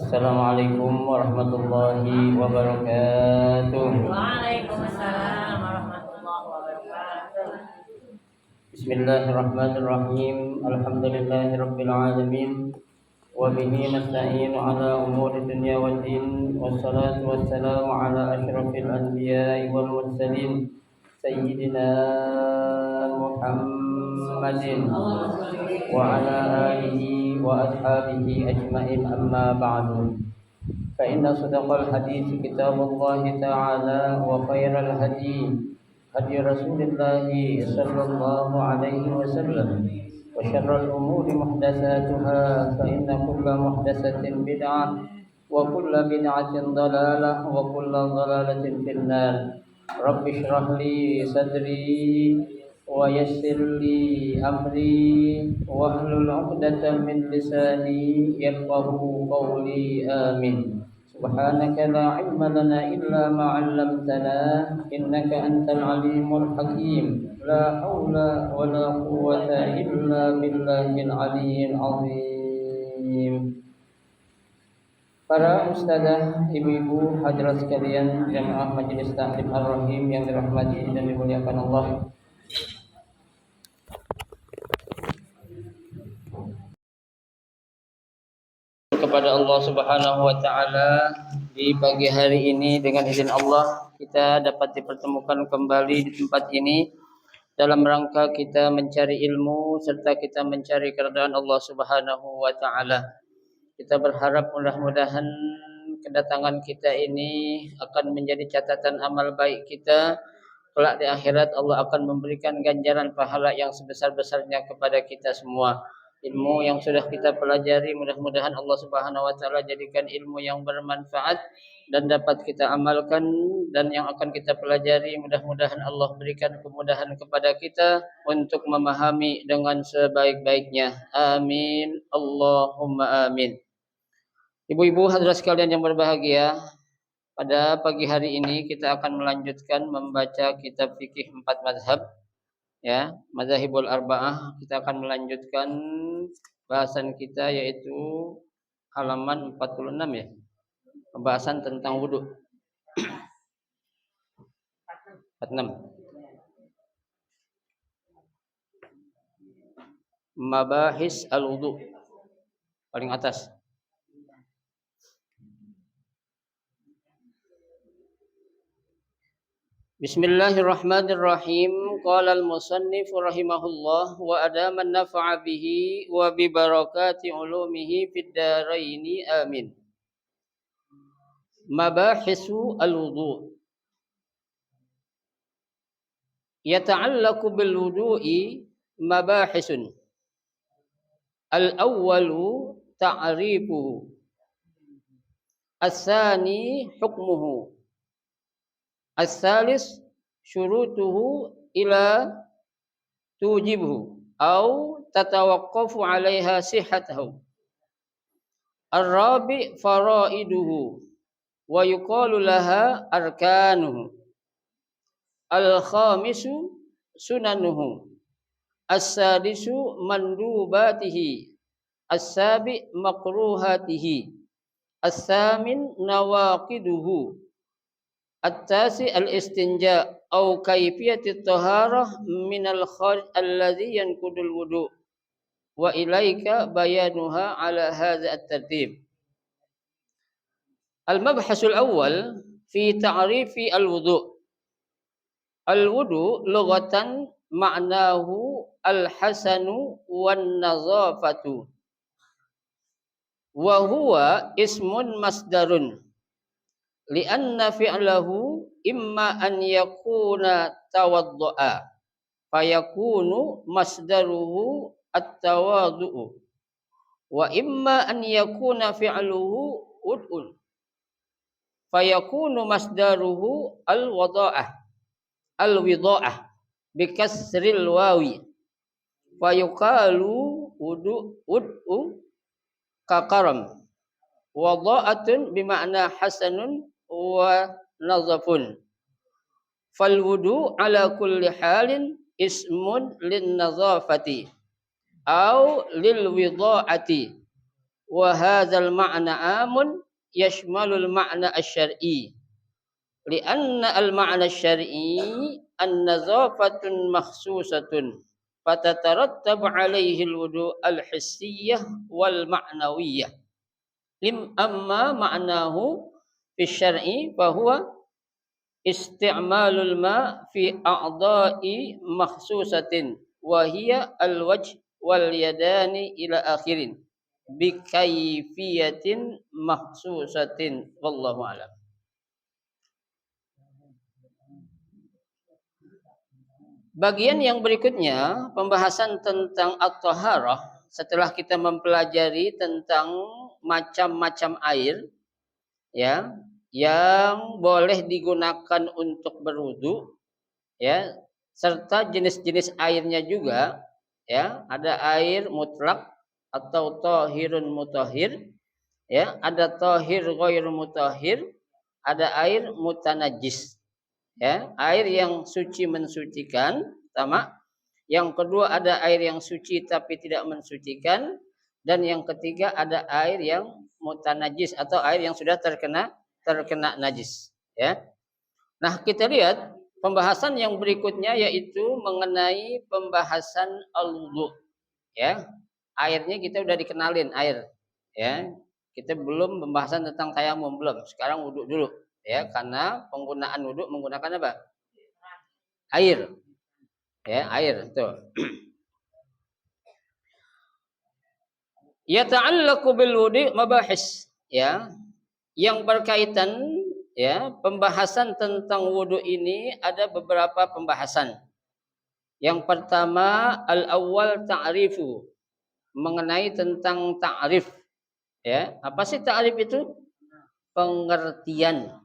Assalamualaikum warahmatullahi wabarakatuh. Waalaikumsalam warahmatullahi wabarakatuh. Bismillahirrahmanirrahim. Alhamdulillahirabbil alamin. Wa bihi nasta'inu ala umuri dunya waddin. Wassalatu wassalamu ala asyrafil anbiya'i wal mursalin sayyidina Muhammadin wa ala alihi wa ashabihi ajma'in, amma ba'du. فإن صدق الحديث كتاب الله تعالى وخير الهدي هدي رسول الله صلى الله عليه وسلم وشر الأمور محدثاتها فإن كل محدثة بدعة وكل بدعة ضلالة وكل ضلالة في النار. رب اشرح لي صدري ويسر لي أمري واحلل عقدة من لساني يفقه قولي آمين. سبحانك لا علم لنا إلا ما علمتنا إنك أنت العليم الحكيم. لا حول ولا قوة إلا بالله العلي العظيم. Para ustazah, ibu-ibu, hadirat sekalian, jamaah Majelis Ta'lim Ar-Rahim yang dirahmati dan dimuliakan Allah. Kepada Allah Subhanahu wa taala, di pagi hari ini dengan izin Allah kita dapat dipertemukan kembali di tempat ini dalam rangka kita mencari ilmu serta kita mencari keridhaan Allah Subhanahu wa taala. Kita berharap mudah-mudahan kedatangan kita ini akan menjadi catatan amal baik kita. Kelak di akhirat Allah akan memberikan ganjaran pahala yang sebesar-besarnya kepada kita semua. Ilmu yang sudah kita pelajari mudah-mudahan Allah Subhanahu wa taala jadikan ilmu yang bermanfaat dan dapat kita amalkan, dan yang akan kita pelajari mudah-mudahan Allah berikan kemudahan kepada kita untuk memahami dengan sebaik-baiknya. Amin. Allahumma amin. Ibu-ibu hadirat sekalian yang berbahagia, pada pagi hari ini kita akan melanjutkan membaca kitab fikih 4 mazhab, ya, Mazahibul Arba'ah. Kita akan melanjutkan bahasan kita yaitu halaman 46, ya. Pembahasan tentang wudu. 46. Mabahis al-wudu. Paling atas. Bismillahirrahmanirrahim. Qala al-musannif rahimahullah wa adama an-naf'a bihi wa bi barakati ulumihi fid dharaini amin. Mabahisu al-wudu. Yata'allaqu bil wudu'i mabahisun. Al-awwalu ta'rifuhu. As-tsani hukmuhu. As-salis syurutuhu ila tujibuhu au tatawaqqafu 'alaiha sihhatuhu. Ar-rabi' faraiduhu wa yuqalu laha arkanuhu. Al-khamisu sunanuhu. As-sadisu mandubatihi. As-sabi' makruhatihi. As-samin nawaqiduhu. At-tasi al-istinja au kaifiyatit taharah minal kharij alladhi yanqudul wudu wa ilaika bayanuha ala hadza at-tartib. Al-mabhasul awwal fi ta'rifi al-wudu. Al-wudu lughatan ma'nahu al-hasanu wan nazafatu wa huwa ismun masdarun li'anna fi'lahu imma an yakuna tawaddu'a fayakunu masdaruhu at-tawaddu'u wa imma an yakuna fi'luhu ud'un fayakunu masdaruhu al-wada'ah al-wida'ah bikasril wawi fayuqalu ud'u kakaram wada'atun bima'na hasanun wa nazafun. Fal wudu ala kulli halin ismun lin nazafati au lil wida'ati wa hadzal ma'na amun yashmalul ma'na asy-syar'i li'anna al-ma'na asy-syar'i an-nadzafatun makhsusatun fatatarattabu 'alaihi al-wudu' al-hissiyyah wal ma'nawiyyah amma ma'nahu fi syar'i fa huwa isti'malul ma fi a'dha'i makhsusatin wa hiya al-wajh wal yadani ila akhirin bi kaifiyatin makhsusatin wallahu a'lam. Bagian yang berikutnya pembahasan tentang at-taharah setelah kita mempelajari tentang macam-macam air ya yang boleh digunakan untuk berwudu ya serta jenis-jenis airnya juga ya ada air mutlak atau tahirun mutahhir ya ada tahir ghairu mutahhir ada air mutanajjis ya air yang suci mensucikan pertama yang kedua ada air yang suci tapi tidak mensucikan dan yang ketiga ada air yang mutanajjis atau air yang sudah terkena najis ya. Nah, kita lihat pembahasan yang berikutnya yaitu mengenai pembahasan al-wudu ya. Airnya kita udah dikenalin air ya. Kita belum pembahasan tentang tayamum belum. Sekarang wudu dulu ya karena penggunaan wudu menggunakan apa? Air. Ya, air itu. Ya ta'allaqu bil wudu mabahis ya. Yang berkaitan ya pembahasan tentang wudu ini ada beberapa pembahasan. Yang pertama al-awwal ta'rifu mengenai tentang ta'rif ya. Apa sih ta'rif itu? Pengertian.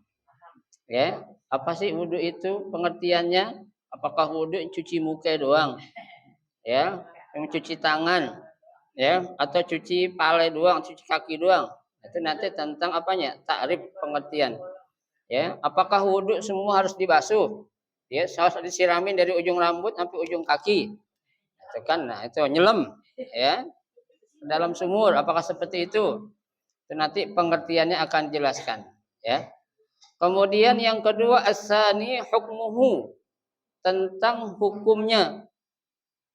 Ya, apa sih wudu itu? Pengertiannya apakah wudu cuci muka doang? Ya, yang cuci tangan ya atau cuci pala doang, cuci kaki doang? Itu nanti tentang apanya? Ta'rif pengertian. Ya, apakah wudhu semua harus dibasuh? Ya, harus disiramin dari ujung rambut sampai ujung kaki. Itu kan, nah itu nyelam, ya, dalam sumur. Apakah seperti itu? Itu nanti pengertiannya akan dijelaskan. Ya. Kemudian yang kedua asani hukmuhu tentang hukumnya.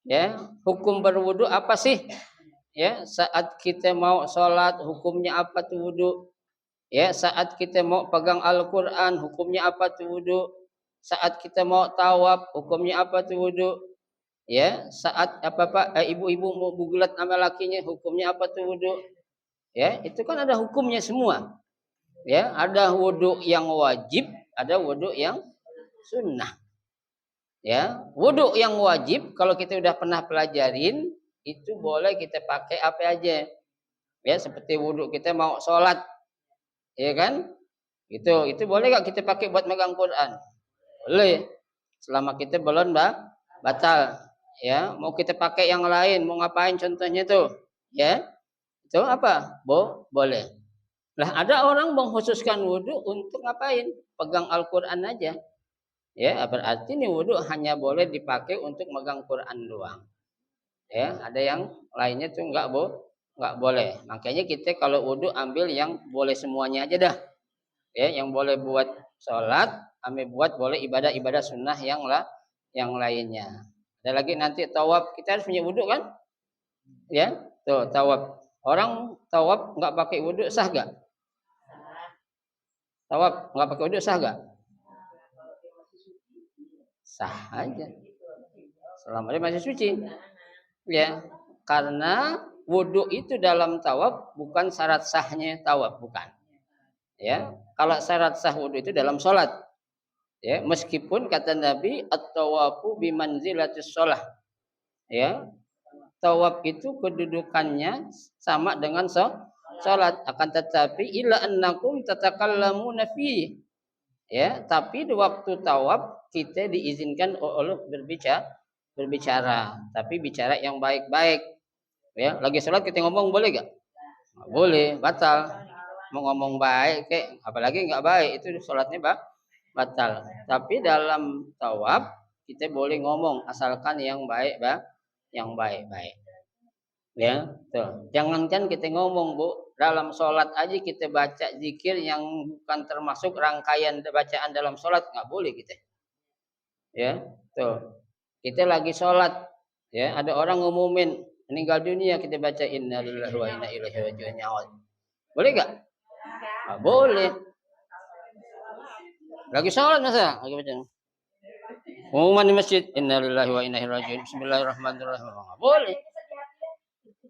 Ya, hukum berwudhu apa sih? Ya, saat kita mau sholat hukumnya apa tuh wudhu? Ya, saat kita mau pegang Al-Qur'an hukumnya apa tuh wudu? Saat kita mau tawaf hukumnya apa tuh wudu? Ya, saat ibu-ibu mau bugulat sama lakinya hukumnya apa tuh wudu? Ya, itu kan ada hukumnya semua. Ya, ada wudu yang wajib, ada wudu yang sunnah. Ya, wudu yang wajib kalau kita udah pernah pelajarin itu boleh kita pakai apa aja. Ya, seperti wudu kita mau sholat, ya kan? Itu boleh gak kita pakai buat megang Quran? Boleh. Selama kita belum batal. Ya, mau kita pakai yang lain, mau ngapain contohnya tuh? Ya. Itu apa? Boleh. Lah ada orang mengkhususkan wudu untuk ngapain? Pegang Al-Qur'an aja. Ya, berarti nih wudu hanya boleh dipakai untuk megang Quran doang. Ya, ada yang lainnya tuh enggak boleh. Makanya kita kalau wudu ambil yang boleh semuanya aja dah. Ya, yang boleh buat sholat, ambil buat boleh ibadah-ibadah sunnah yang lainnya. Ada lagi nanti tawaf, kita harus punya wudhu kan? Ya, tuh tawaf. Orang tawaf nggak pakai wudhu sah gak? Tawaf nggak pakai wudhu sah gak? Sah aja. Selama dia masih suci. Ya, karena wudhu itu dalam tawaf bukan syarat sahnya tawaf, bukan. Ya, kalau syarat sah wudu itu dalam sholat. Ya, meskipun kata Nabi at-tawafu bimanzilatis shalah. Ya, tawaf itu kedudukannya sama dengan sholat, akan tetapi ila annakum tatakallamuna fi. Ya, tapi di waktu tawaf kita diizinkan oleh berbicara, tapi bicara yang baik-baik. Ya, lagi sholat kita ngomong boleh gak? Nggak boleh, batal. Mau ngomong baik kayak apalagi nggak baik itu sholatnya batal. Tapi dalam tawaf kita boleh ngomong asalkan yang baik yang baik-baik. Ya, tuh. Jangankan kita ngomong, Bu, dalam sholat aja kita baca zikir yang bukan termasuk rangkaian bacaan dalam sholat, nggak boleh kita. Ya, tuh. Kita lagi sholat, ya, ada orang ngumumin meninggal dunia, kita baca innalillahi wa inna ilaihi raji'un. Boleh nggak? Nggak boleh. Lagi sholat masa? Lagi baca. Pengumuman di masjid, innalillahi wa inna ilaihi raji'un. Bismillahirrahmanirrahim. Nggak boleh.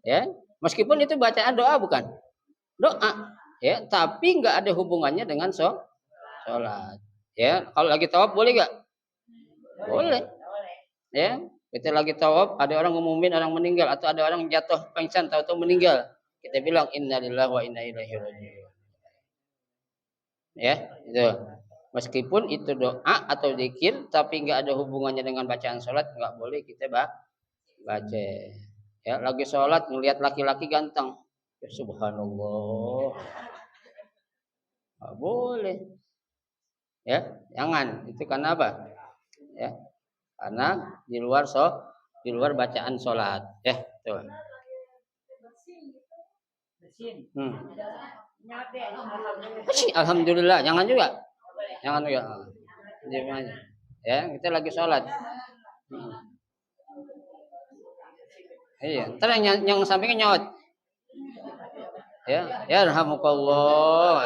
Ya, meskipun itu bacaan doa bukan? Doa, ya, tapi nggak ada hubungannya dengan sholat. Ya, kalau lagi tawaf boleh nggak? Boleh. Ya, kita lagi tawaf, ada orang ngumumin orang meninggal atau ada orang jatuh pingsan tahu-tahu meninggal, kita bilang innalillahi wa inna ilaihi raji'un. Ya, itu. Meskipun itu doa atau zikir, tapi nggak ada hubungannya dengan bacaan sholat, nggak boleh kita baca. Ya, lagi sholat ngelihat laki-laki ganteng, ya, subhanallah, nggak boleh. Ya, jangan. Itu karena apa? Ya, karena di luar bacaan sholat. Ya, tuh. Alhamdulillah, jangan juga. Jangan juga. Ya, kita lagi sholat. Iya, ntar yang sampingnya nyaut. Ya rahmukallah.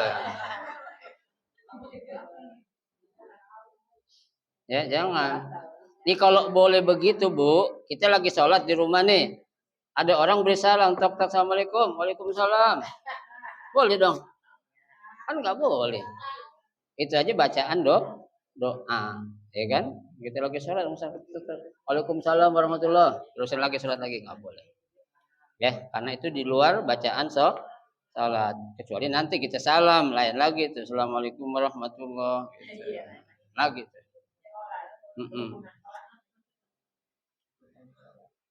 Ya, jangan. Ini kalau boleh begitu, Bu, kita lagi sholat di rumah nih. Ada orang beri salam, tok assalamualaikum, waalaikumsalam. Boleh dong. Kan nggak boleh. Itu aja bacaan doa, ya kan? Kita lagi sholat, waalaikumsalam warahmatullah. Terusin lagi sholat lagi, nggak boleh. Ya, karena itu di luar bacaan sholat. Kecuali nanti kita salam, lain lagi itu. Assalamualaikum warahmatullah. Gitu. Lagi itu.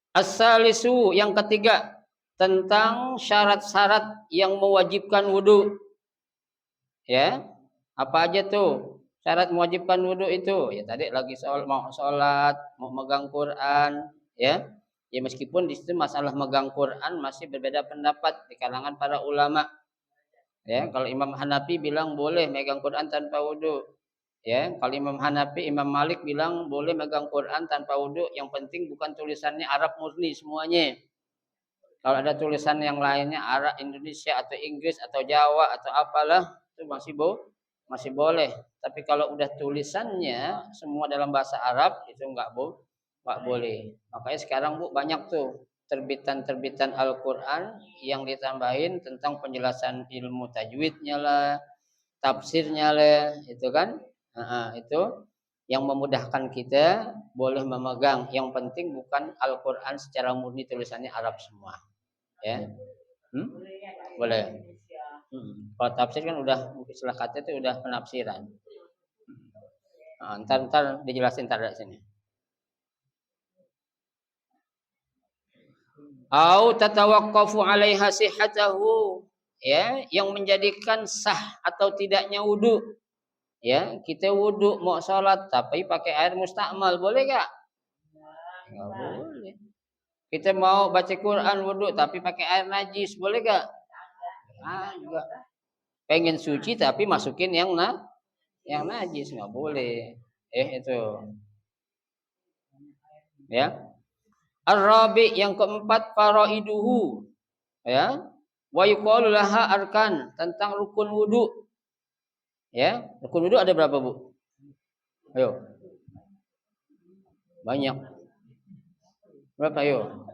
As-salisu, yang ketiga, tentang syarat-syarat yang mewajibkan wudu. Ya, apa aja tuh syarat mewajibkan wudu itu? Ya tadi lagi mau sholat, mau megang Quran, ya. Ya meskipun di situ masalah megang Quran masih berbeda pendapat di kalangan para ulama. Ya, kalau Imam Hanafi bilang boleh megang Quran tanpa wudu. Ya, kalau Imam Hanafi, Imam Malik bilang boleh megang Quran tanpa wudu. Yang penting bukan tulisannya Arab murni semuanya. Kalau ada tulisan yang lainnya Arab Indonesia atau Inggris atau Jawa atau apalah, itu masih boleh. Tapi kalau udah tulisannya semua dalam bahasa Arab itu nggak boleh. Makanya sekarang Bu banyak tuh terbitan-terbitan Al-Quran yang ditambahin tentang penjelasan ilmu tajwidnya lah, tafsirnya lah, itu kan. Itu yang memudahkan kita boleh memegang. Yang penting bukan Al-Quran secara murni tulisannya Arab semua. Ya, boleh. Kalau tafsir kan udah istilah kata itu udah penafsiran. Ntar dijelasin ntar dari sini. Au tatawaqqafu 'alaiha sihhatahu, ya, yang menjadikan sah atau tidaknya wudu. Ya, kita wudu mau sholat tapi pakai air mustakmal, boleh enggak? Enggak boleh. Kita mau baca Quran wudu tapi pakai air najis, boleh enggak? Enggak. Pengen suci tapi masukin yang najis, enggak boleh. Itu. Ya. Ar-rabi, yang keempat, faraiduhu. Ya. Wa yuqalu laha arkan, tentang rukun wudu. Ya, rukun wudu ada berapa, Bu? Ayo. Banyak. Berapa, ayo?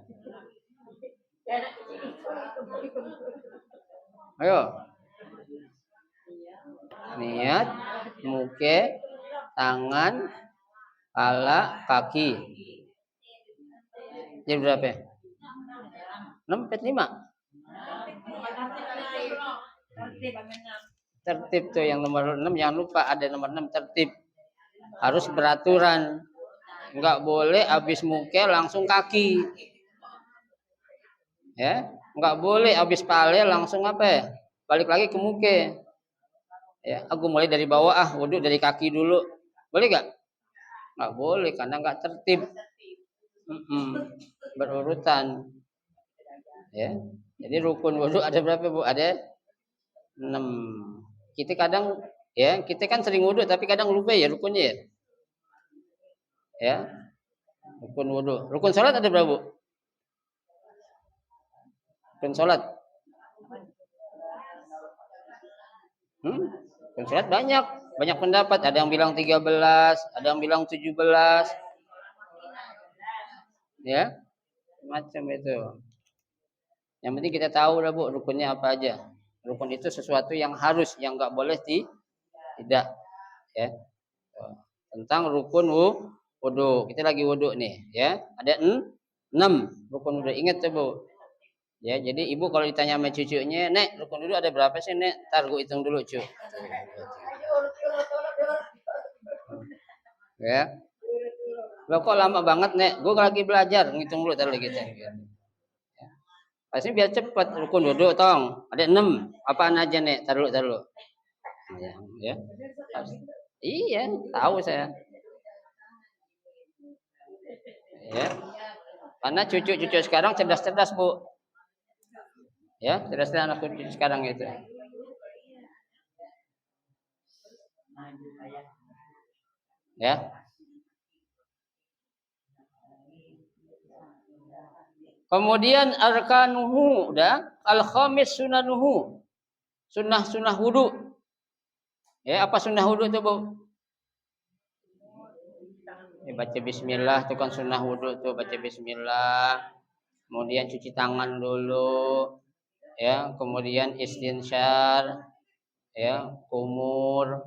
Ayo. Niat, muka, tangan, kepala, kaki. Jadi berapa? 6 5. Tertib tuh yang nomor 6, jangan lupa ada nomor 6 tertib. Harus beraturan. Enggak boleh habis muka langsung kaki. Ya, enggak boleh habis pale langsung apa? Balik lagi ke muka. Ya, aku mulai dari bawah wudu dari kaki dulu. Boleh enggak? Enggak boleh karena enggak tertib. Berurutan. Ya. Jadi rukun wudu ada berapa Bu? Ada 6. Kita kadang ya, kita kan sering wudu tapi kadang lupa ya rukunnya ya. Ya, rukun wudu. Rukun salat ada berapa Bu? Rukun salat. Rukun salat banyak. Banyak pendapat. Ada yang bilang 13, ada yang bilang 17. Ya, macam itu. Yang penting kita tahu lah Bu, rukunnya apa aja. Rukun itu sesuatu yang harus, yang nggak boleh tidak. Ya. Tentang rukun wudu. Kita lagi wudu nih, ya. Ada 6 rukun wudu. Ingat tuh Bu. Ya, jadi ibu kalau ditanya sama cucunya, "Nek, rukun wudu ada berapa sih, Nek?" Ntar gue hitung dulu, cu. Ya. Lo kok lama banget, Nek? Gue lagi belajar, ngitung dulu tadi gitu. Pasti biar cepat rukun wudu, tong. Ada 6. Apaan aja, Nek? Tar dulu. Ya. Iya, tahu saya. Ya. Karena cucu-cucu sekarang cerdas-cerdas, Bu. Ya, cerdas-cerdas anak cucu sekarang itu. Ya. Kemudian arkanuhu, udah. Al-khamis sunanuhu. Sunnah wudu. Ya, apa sunnah wudu itu, Bu? Ya, baca bismillah itu kan sunnah wudu tuh, baca bismillah. Kemudian cuci tangan dulu. Ya, kemudian istinsyar, ya, kumur,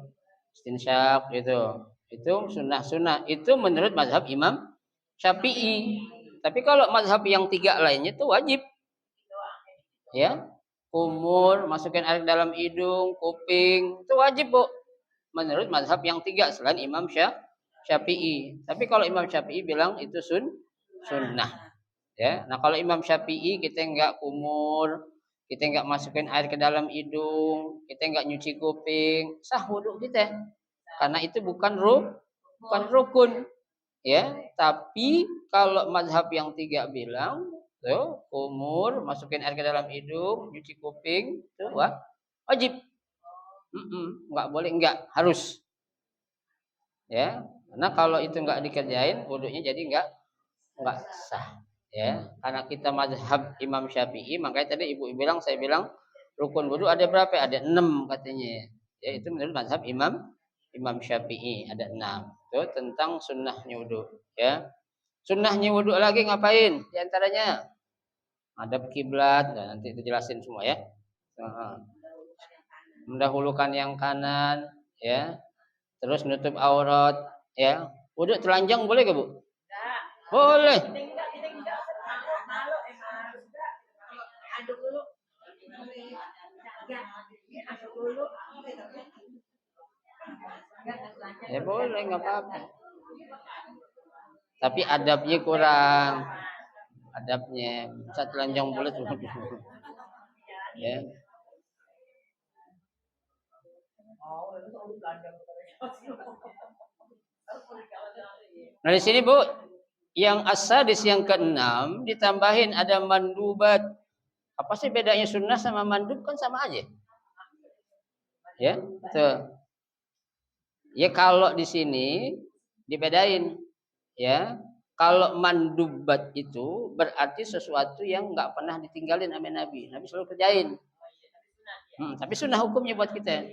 istinsyak itu sunnah itu menurut mazhab Imam Syafi'i. Tapi kalau mazhab yang 3 lainnya itu wajib, ya, kumur, masukin air dalam hidung, kuping, itu wajib Bu, menurut mazhab yang 3 selain Imam Syafi'i. Tapi kalau Imam Syafi'i bilang itu sunnah, ya. Nah kalau Imam Syafi'i kita nggak kumur, kita nggak masukin air ke dalam hidung, kita nggak nyuci kuping, sah wudu kita. Karena itu bukan rukun, ya. Tapi kalau mazhab yang 3 bilang, tuh, kumur, masukin air ke dalam hidung, nyuci kuping, itu wajib. Nggak boleh, nggak harus. Ya, karena kalau itu nggak dikerjain, wudunya jadi nggak sah. Ya, karena kita mazhab Imam Syafi'i, makanya tadi ibu bilang, saya bilang rukun wudu ada berapa? Ada 6 katanya. Ya, itu menurut mazhab Imam Syafi'i ada 6. Itu tentang sunnahnya wudu. Ya, sunnahnya wudu lagi ngapain? Di antaranya hadap kiblat. Nah, nanti itu jelasin semua ya. Mendahulukan yang kanan, ya. Terus nutup aurat, ya. Wudu telanjang boleh gak, Bu? Boleh. Ya boleh, nggak apa-apa. Tapi adabnya kurang. Adabnya bisa telanjang bulat. Ya. Nah di sini Bu, yang as-sadis yang ke-6 ditambahin ada mandubat. Apa sih bedanya sunnah sama mandub? Kan sama aja. Ya, tuh. Ya kalau di sini dibedain, ya. Kalau mandubat itu berarti sesuatu yang nggak pernah ditinggalin sama Nabi. Nabi selalu kerjain. Tapi sunnah hukumnya buat kita.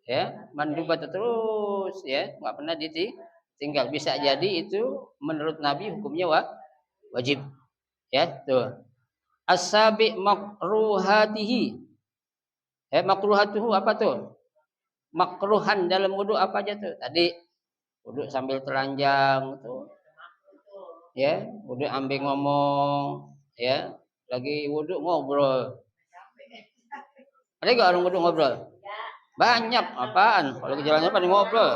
Ya, mandubat terus, ya, nggak pernah ditinggal. Bisa jadi itu menurut Nabi hukumnya wajib. Ya, tuh. As-sabi makruhatihi. Makruhatuhu apa tuh? Makruhan dalam wudu apa aja tuh? Tadi wudu sambil telanjang tuh. Ya, wudu ambil ngomong, ya. Lagi wudu ngobrol. Ada enggak orang wudu ngobrol? Banyak, apaan? Kalau lagi jalan-jalan pada ngobrol.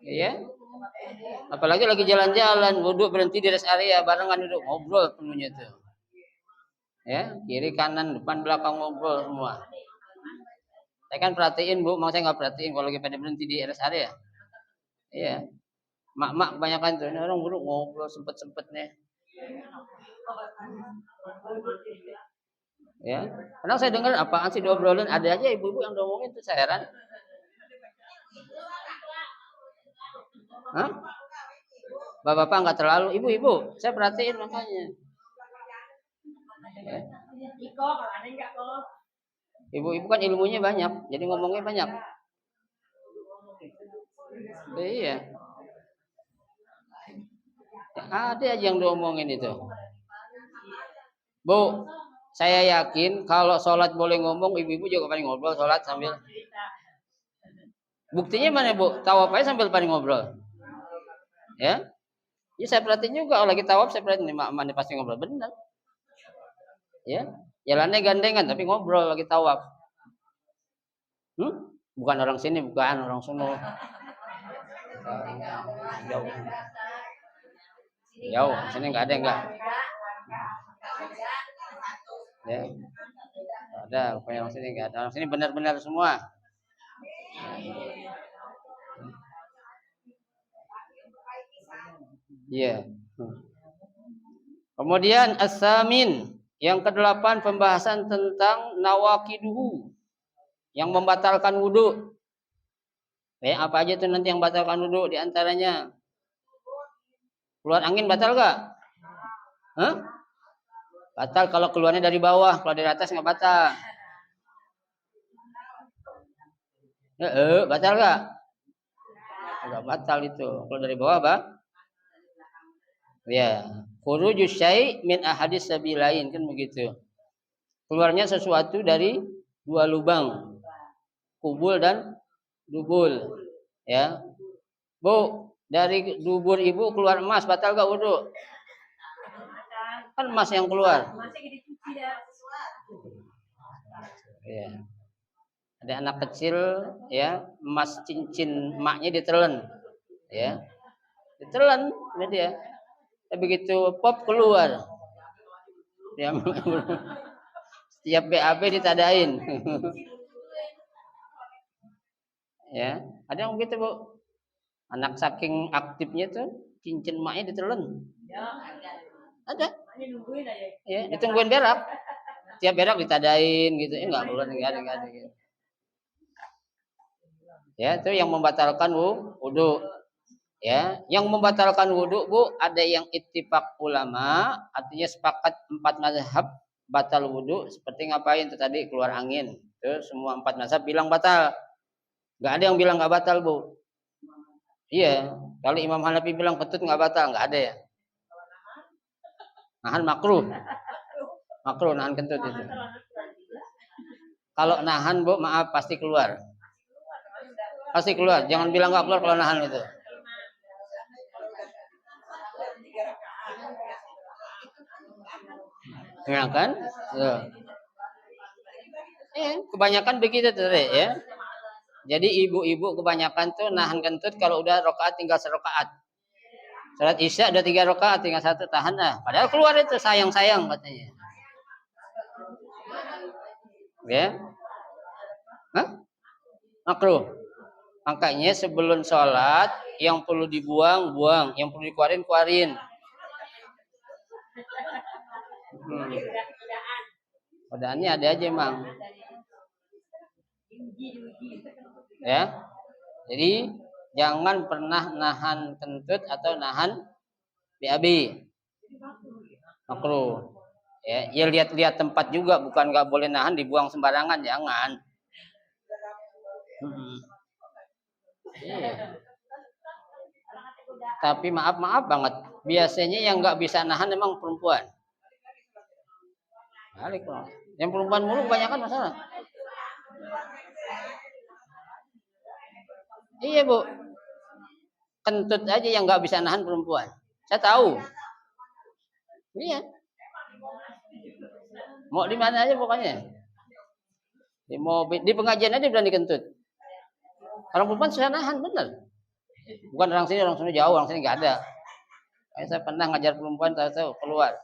Iya. Apalagi lagi jalan-jalan, wudu berhenti di rest area, barengan duduk ngobrol penuhnya tuh. Ya, kiri kanan depan belakang ngobrol semua. Saya kan perhatiin Bu, mau saya nggak perhatiin kalau lagi pada berhenti di rest area. Iya. Mak-mak kebanyakan tuh, ini orang dulu ngobrol sempet-sempetnya. Ya, kadang saya dengar apaan sih diobrolin, ada aja ibu-ibu yang ngomongin tuh saya heran. Hah? Bapak-bapak nggak terlalu, ibu-ibu saya perhatiin makanya. Ya. Ibu-ibu kan ilmunya banyak, jadi ngomongnya banyak. Iya. Ada aja yang diomongin itu. Bu, saya yakin kalau sholat boleh ngomong, ibu-ibu juga paling ngobrol sholat sambil. Buktinya mana bu? Tawaf aja sambil paling ngobrol. Ya, ya saya perhatiin juga kalau lagi tawaf saya perhatiin mana pasti ngobrol benar. Ya, jalannya gandengan tapi ngobrol lagi tawaf. Bukan orang sini, bukan orang sono. Jauh. Jauh, sini nggak ada enggak. Ya. Ada, orang sini nggak ada. Orang sini benar-benar semua. Iya. Kemudian as-samin, yang ke-8 pembahasan tentang nawaqiduhu, yang membatalkan wudu. Apa aja tuh nanti yang batalkan wudu di antaranya? Keluar angin batal gak? Hah? Batal kalau keluarnya dari bawah, kalau dari atas nggak batal. Batal gak? Nggak batal itu. Kalau dari bawah apa? Ya, khurujus syai' min ahadis sabilain, kan begitu. Keluarnya sesuatu dari dua lubang, kubul dan dubul. Ya, bu, dari dubur ibu keluar emas, batal gak wudu? Kan emas yang keluar. Ya. Ada anak kecil, ya, emas cincin emaknya ditelen, ya, ditelen, berarti ya. Begitu pop keluar, ya, setiap BAB ditadain. Ya, ada yang begitu bu, anak saking aktifnya tuh cincin emaknya ditelen. Ada. Ya, ditungguin berak, tiap berak ditadain gitu, nggak boleh, nggak ada gitu. Ya, itu yang membatalkan wudu. Ya, yang membatalkan wudu bu, ada yang ittifaq ulama, artinya sepakat 4 mazhab batal wudu. Seperti ngapain tuh tadi, keluar angin, itu semua 4 mazhab bilang batal. Nggak ada yang bilang nggak batal bu. Iya, kalau Imam Hanafi bilang ketut nggak batal, nggak ada ya. Nahan makruh, nahan kentut itu. Kalau nahan bu, maaf pasti keluar, jangan bilang nggak keluar kalau nahan itu. Ya kan? Kebanyakan begitu tuh ya. Jadi ibu-ibu kebanyakan tuh nahan kentut kalau udah rakaat tinggal serakaat. Salat Isya udah 3 rakaat tinggal 1, tahan lah. Padahal keluar itu sayang-sayang katanya. Ya. Hah? Makruh. Makanya sebelum sholat yang perlu dibuang, buang, yang perlu dikeluarin, keluarin. Padaannya ada aja emang. Ya. Jadi jangan pernah nahan kentut atau nahan BAB. Makruh. Ya lihat-lihat tempat juga, bukan nggak boleh nahan dibuang sembarangan, jangan. Iya. Tapi maaf banget, biasanya yang nggak bisa nahan memang perempuan. Balik loh. Yang perempuan mulu kebanyakan masalah. Iya bu, kentut aja yang nggak bisa nahan perempuan. Saya tahu. Iya. Mau di mana aja pokoknya. Di mobil, di pengajian aja berani kentut. Orang perempuan susah nahan, bener. Bukan orang sini jauh, orang sini nggak ada. Saya pernah ngajar perempuan, tahu keluar.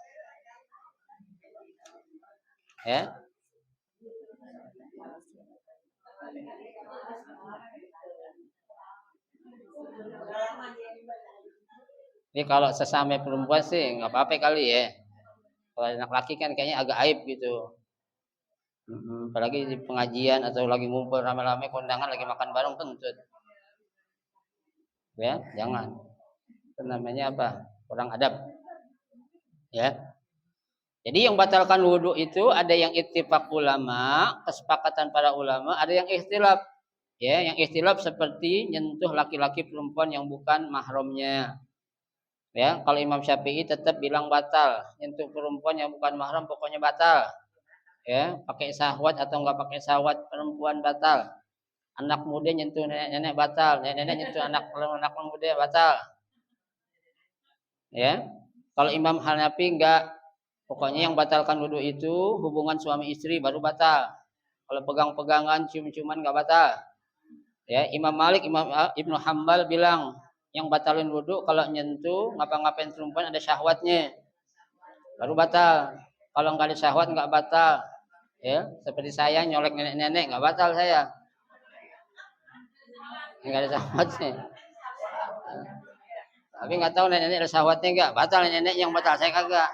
Ya. Jadi kalau sesama perempuan sih nggak apa-apa kali ya. Kalau anak laki kan kayaknya agak aib gitu. Apalagi di pengajian atau lagi ngumpul rame-rame kondangan lagi makan bareng kentut. Ya, jangan. Itu namanya apa? Kurang adab. Ya. Jadi yang batalkan wudhu itu ada yang ittifaq ulama, kesepakatan para ulama, ada yang ikhtilaf. Ya, yang ikhtilaf seperti nyentuh laki-laki perempuan yang bukan mahramnya. Ya, kalau Imam Syafi'i tetap bilang batal, nyentuh perempuan yang bukan mahram pokoknya batal. Ya, pakai syahwat atau enggak pakai syahwat perempuan batal. Anak muda nyentuh nenek-nenek batal, nenek-nenek nyentuh anak muda batal. Ya. Kalau Imam Hanafi enggak, pokoknya yang batalkan wudhu itu hubungan suami istri baru batal. Kalau pegang-pegangan, cium-ciuman enggak batal. Ya, Imam Malik, Ibnu Hambal bilang yang batalin wudhu kalau nyentuh ngapa-ngapain perempuan ada syahwatnya baru batal. Kalau enggak ada syahwat enggak batal. Ya, seperti saya nyolek nenek-nenek enggak batal saya. Enggak ada syahwatnya. Tapi enggak tahu nenek-nenek ada syahwatnya enggak? Batal nenek yang batal, saya kagak.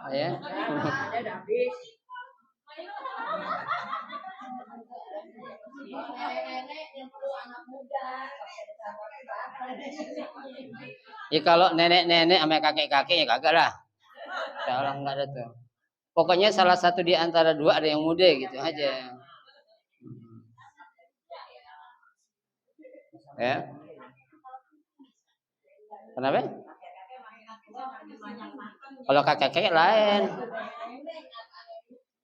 Ya. Ya kalau nenek-nenek sama kakek-kakek ya kagak lah. Kalau enggak ada tuh. Pokoknya salah satu di antara dua ada yang muda gitu aja. Ya. Kenapa? Kalau kakek-kakek lain.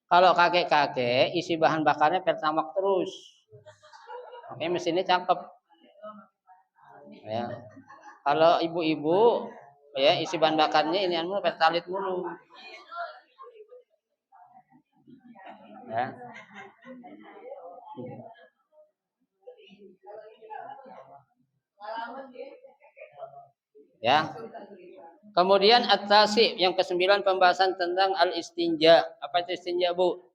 Kalau kakek-kakek isi bahan bakarnya pertamax terus. Makanya mesinnya cakep. Ya. Kalau ibu-ibu ya isi bahan bakarnya ini anu pertalit mulu. Ya. Ya. Kemudian at-tasi yang ke-9 pembahasan tentang al-istinja. Apa itu istinja, Bu?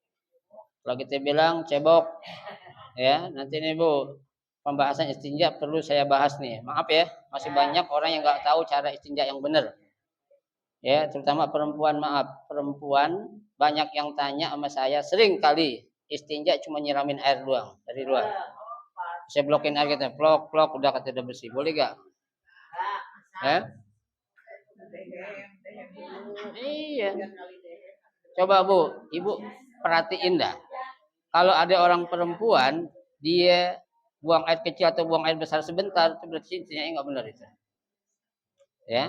Kalau kita bilang cebok. Ya, nanti nih, Bu. Pembahasan istinja perlu saya bahas nih. Maaf ya, masih banyak orang yang enggak tahu cara istinja yang benar. Ya, terutama perempuan, maaf. Perempuan banyak yang tanya sama saya, sering kali istinja cuma nyiramin air doang dari luar. Saya blokin air kita, plok udah kata udah bersih. Boleh enggak? Ya? Iya. Coba Bu, Ibu perhatiin dah. Kalau ada orang perempuan dia buang air kecil atau buang air besar sebentar, itu berarti istinjanya enggak benar itu. Ya.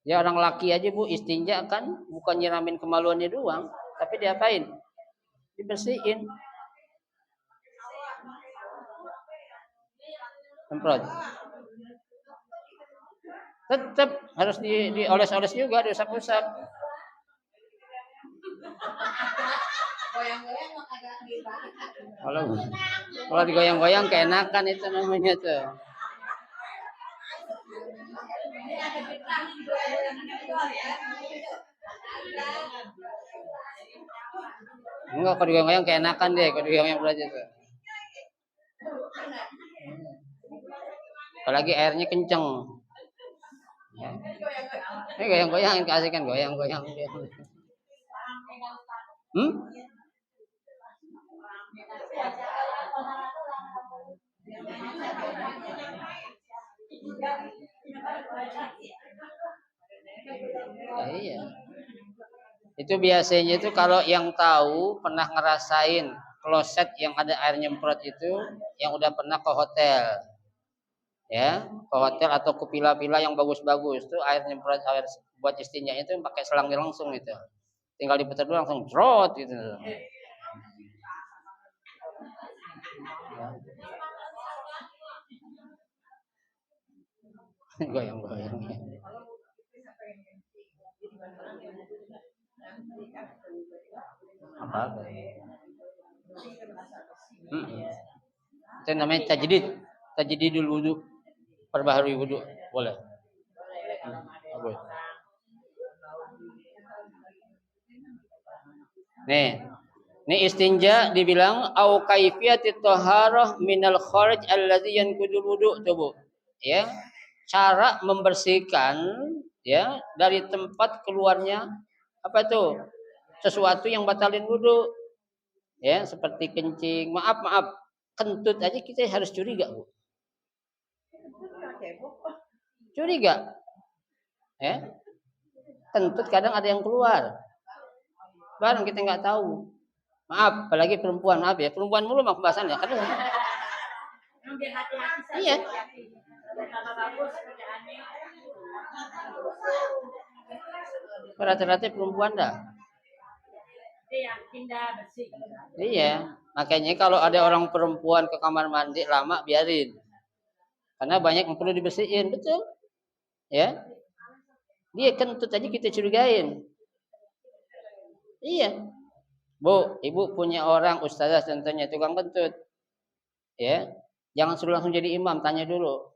Ya orang laki aja Bu istinja kan bukan nyiramin kemaluannya doang, tapi diapain? Dibersihin. Semprot. Tetap harus dioles-oles juga, diusap-usap. Kalau digoyang-goyang keenakan itu namanya tuh. Enggak, kalau digoyang-goyang keenakan deh, kalau digoyang-goyang belajar tuh. Apalagi airnya kenceng. Ini goyang-goyang kasih kan goyang-goyang. Ya, iya. Itu biasanya itu kalau yang tahu pernah ngerasain kloset yang ada air nyemprot itu yang udah pernah ke hotel. Ya, ke hotel atau ke villa-villa yang bagus-bagus tuh air nyemprot air buat istinja itu pakai selangnya langsung itu. Tinggal diputar dulu langsung drot gitu. Goyang-goyang. Apa? Itu namanya tajdid. Tajdidul wudu. Perbaharui wudu. Boleh. Boleh. Ini istinja dibilang au kaifiyatit thaharah minal kharij alladzi yanqudul wudu tuh Bu. Ya. Cara membersihkan ya dari tempat keluarnya apa tuh? Sesuatu yang batalin wudu. Ya, seperti kencing. Maaf. Kentut aja kita harus curiga, Bu. Curiga. Ya. Kentut kadang ada yang keluar. Barang kita nggak tahu. Maaf, apalagi perempuan, maaf ya. Perempuan mulu mah pembahasannya. Kadang Biar hati-hati. iya. Sama bagus kerjaannya. Rata-rata perempuan dah. Yang indah bersih. Iya. Makanya kalau ada orang perempuan ke kamar mandi lama biarin. Karena banyak yang perlu dibersihin, betul. Ya. Dia kentut aja kita curigain. Iya. Bu, ibu punya orang ustazah contohnya tukang kentut. Ya. Jangan suruh langsung jadi imam, tanya dulu.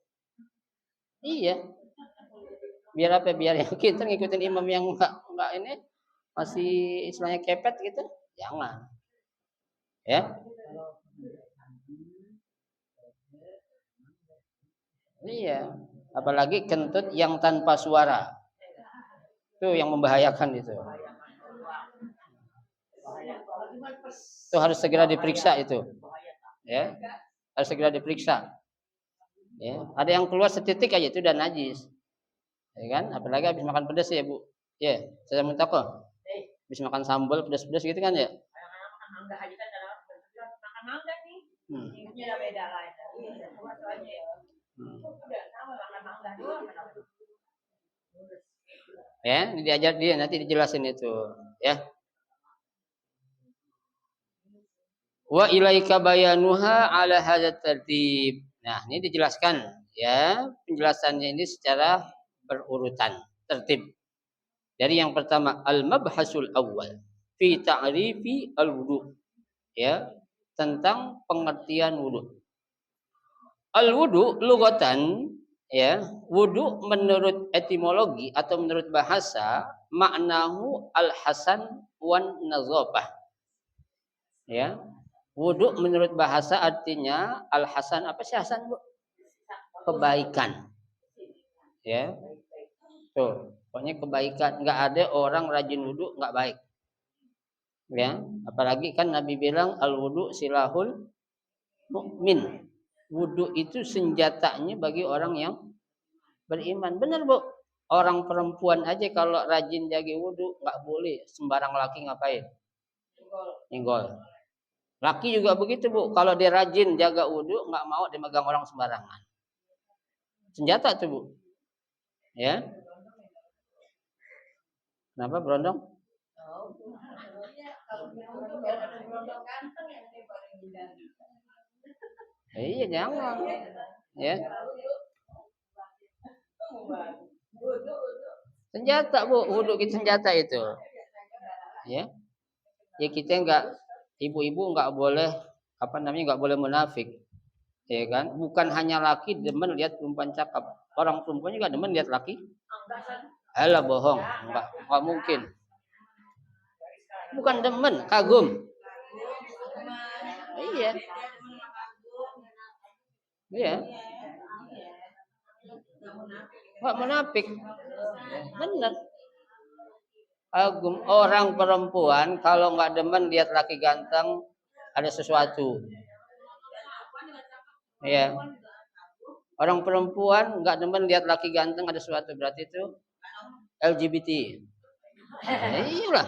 Iya. Biar apa? Biar yang kita ngikutin imam yang enggak ini masih istilahnya kepet gitu. Jangan. Ya. Iya. Apalagi kentut yang tanpa suara. Itu yang membahayakan itu. Itu harus segera diperiksa itu. Ya. Harus segera diperiksa. Ya. Ada yang keluar setitik aja itu udah najis. Ya kan? Apalagi habis makan pedas ya, Bu. Ya, saya minta kok. Habis makan sambal pedas-pedas gitu kan ya. Makan mangga aja kan dalam makan mangga nih. Ini udah beda lah. Soalnya udah sama makan mangga doang. Ya, ini diajar dia nanti dijelasin itu, ya. Wa ilaika bayanuha ala hadzal tertib. Nah, ini dijelaskan ya, penjelasannya ini secara berurutan, tertib. Dari yang pertama al-mabhasul awal fi ta'rifi al-wudu. Ya, tentang pengertian wudu. Al-wudu lugatan ya, wudu menurut etimologi atau menurut bahasa maknahu al-hasan wan nazafah. Ya. Wudu menurut bahasa artinya al-hasan, apa sih hasan, Bu? Kebaikan. Ya. Tuh, pokoknya kebaikan. Enggak ada orang rajin wudu enggak baik. Ya, apalagi kan Nabi bilang al-wudu silahul mukmin. Wudu itu senjatanya bagi orang yang beriman. Benar, Bu. Orang perempuan aja kalau rajin jaga wudu enggak boleh sembarang laki ngapain? Nyenggol. Laki juga begitu, Bu. Kalau dia rajin jaga wudu, enggak mau dimegang orang sembarangan. Senjata tuh, Bu. Ya. Kenapa berondong? Iya, jangan. Ya. Senjata, Bu. Wudu kita senjata itu. Ya. Ya kita enggak, ibu-ibu enggak boleh enggak boleh munafik. Ya kan? Bukan hanya laki demen lihat perempuan cakep. Orang perempuan juga demen lihat laki. Alah, bohong. Enggak mungkin. Bukan demen, kagum. Iya. Iya. Enggak munafik. Benar. Kagum. Orang perempuan kalau enggak demen lihat laki ganteng ada sesuatu. Iya. Orang perempuan enggak demen lihat laki ganteng ada sesuatu, berarti itu LGBT. Iyalah.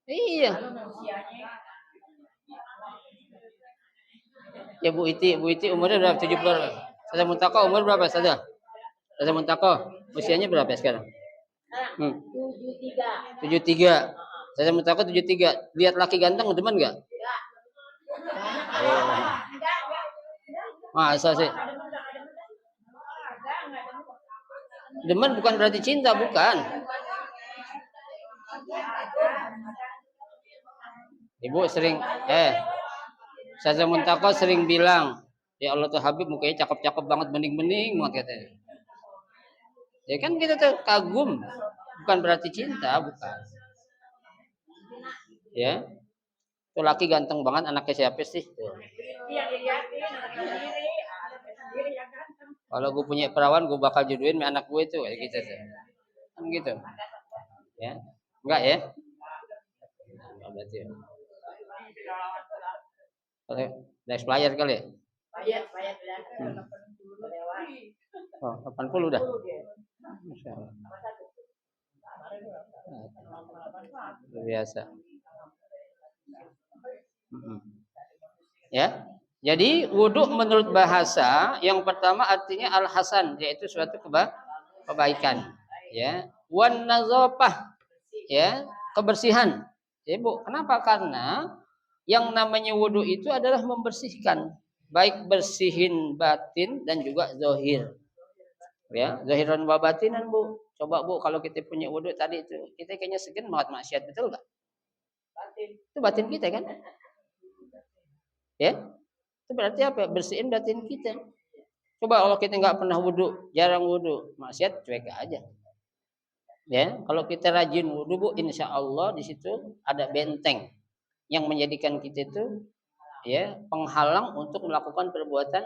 Iya. Ya Bu Iti umurnya berapa? 70. Saya Muntaka umur berapa saja? Saya Muntaka usianya berapa sekarang? 73. Saya Muntaka 73. Lihat laki ganteng demen enggak? Oh. Masa sih? Demen bukan berarti cinta, bukan. Ibu sering Ustazah Muntaka sering bilang, ya Allah tuh Habib mukanya cakep-cakep banget, bening-bening banget katanya. Ya kan kita tuh kagum. Bukan berarti cinta, bukan. Ya, itu laki ganteng banget, anaknya siapa sih? Tuh. Kalau gue punya perawan, gue bakal jodohin sama anak gue itu, kayak gitu tuh. Kan gitu. Ya, enggak ya? Enggak berarti. Ya. Udah expired kali ya? Oh, 80 udah. Masya Allah. Luar biasa. Ya. Jadi wudhu menurut bahasa yang pertama artinya al-hasan, yaitu suatu kebaikan. Ya. Wan nazafah, ya, kebersihan. Ya, Bu. Kenapa? Karena yang namanya wudhu itu adalah membersihkan, baik bersihin batin dan juga zahir. Ya, zahiran wa batinan, Bu. Coba Bu, kalau kita punya wudhu tadi itu, kita kayaknya segan banget maksiat, betul nggak? Itu batin kita kan? Ya, itu berarti apa? Bersihin batin kita. Coba kalau kita nggak pernah wudhu, jarang wudhu, maksiat cuek aja. Ya, kalau kita rajin wudhu, Bu, insya Allah di situ ada benteng yang menjadikan kita itu ya penghalang untuk melakukan perbuatan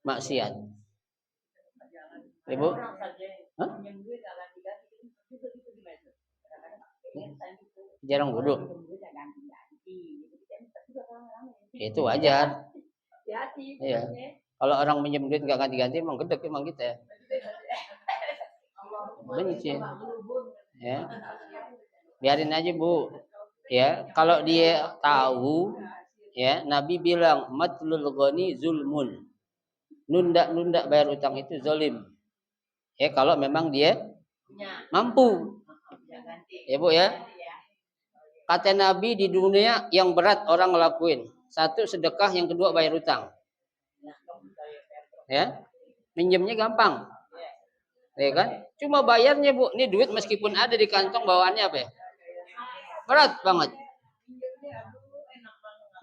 maksiat. Ibu, hah? Jarang wudhu. Itu wajar. Iya. Kalau orang minjem duit nggak ganti-ganti, emang gedek emang kita. Benci. Ya. Biarin aja, Bu. Ya, kalau dia tahu, ya, Nabi bilang matlul ghani zulmun. Nunda bayar utang itu zalim. Ya, kalau memang dia mampu. Ya, Bu ya. Kata Nabi di dunia yang berat orang ngelakuin. Satu sedekah, yang kedua bayar utang. Ya. Minjemnya gampang. Ya kan? Cuma bayarnya, Bu, ini duit meskipun ada di kantong bawaannya apa ya? Berat banget.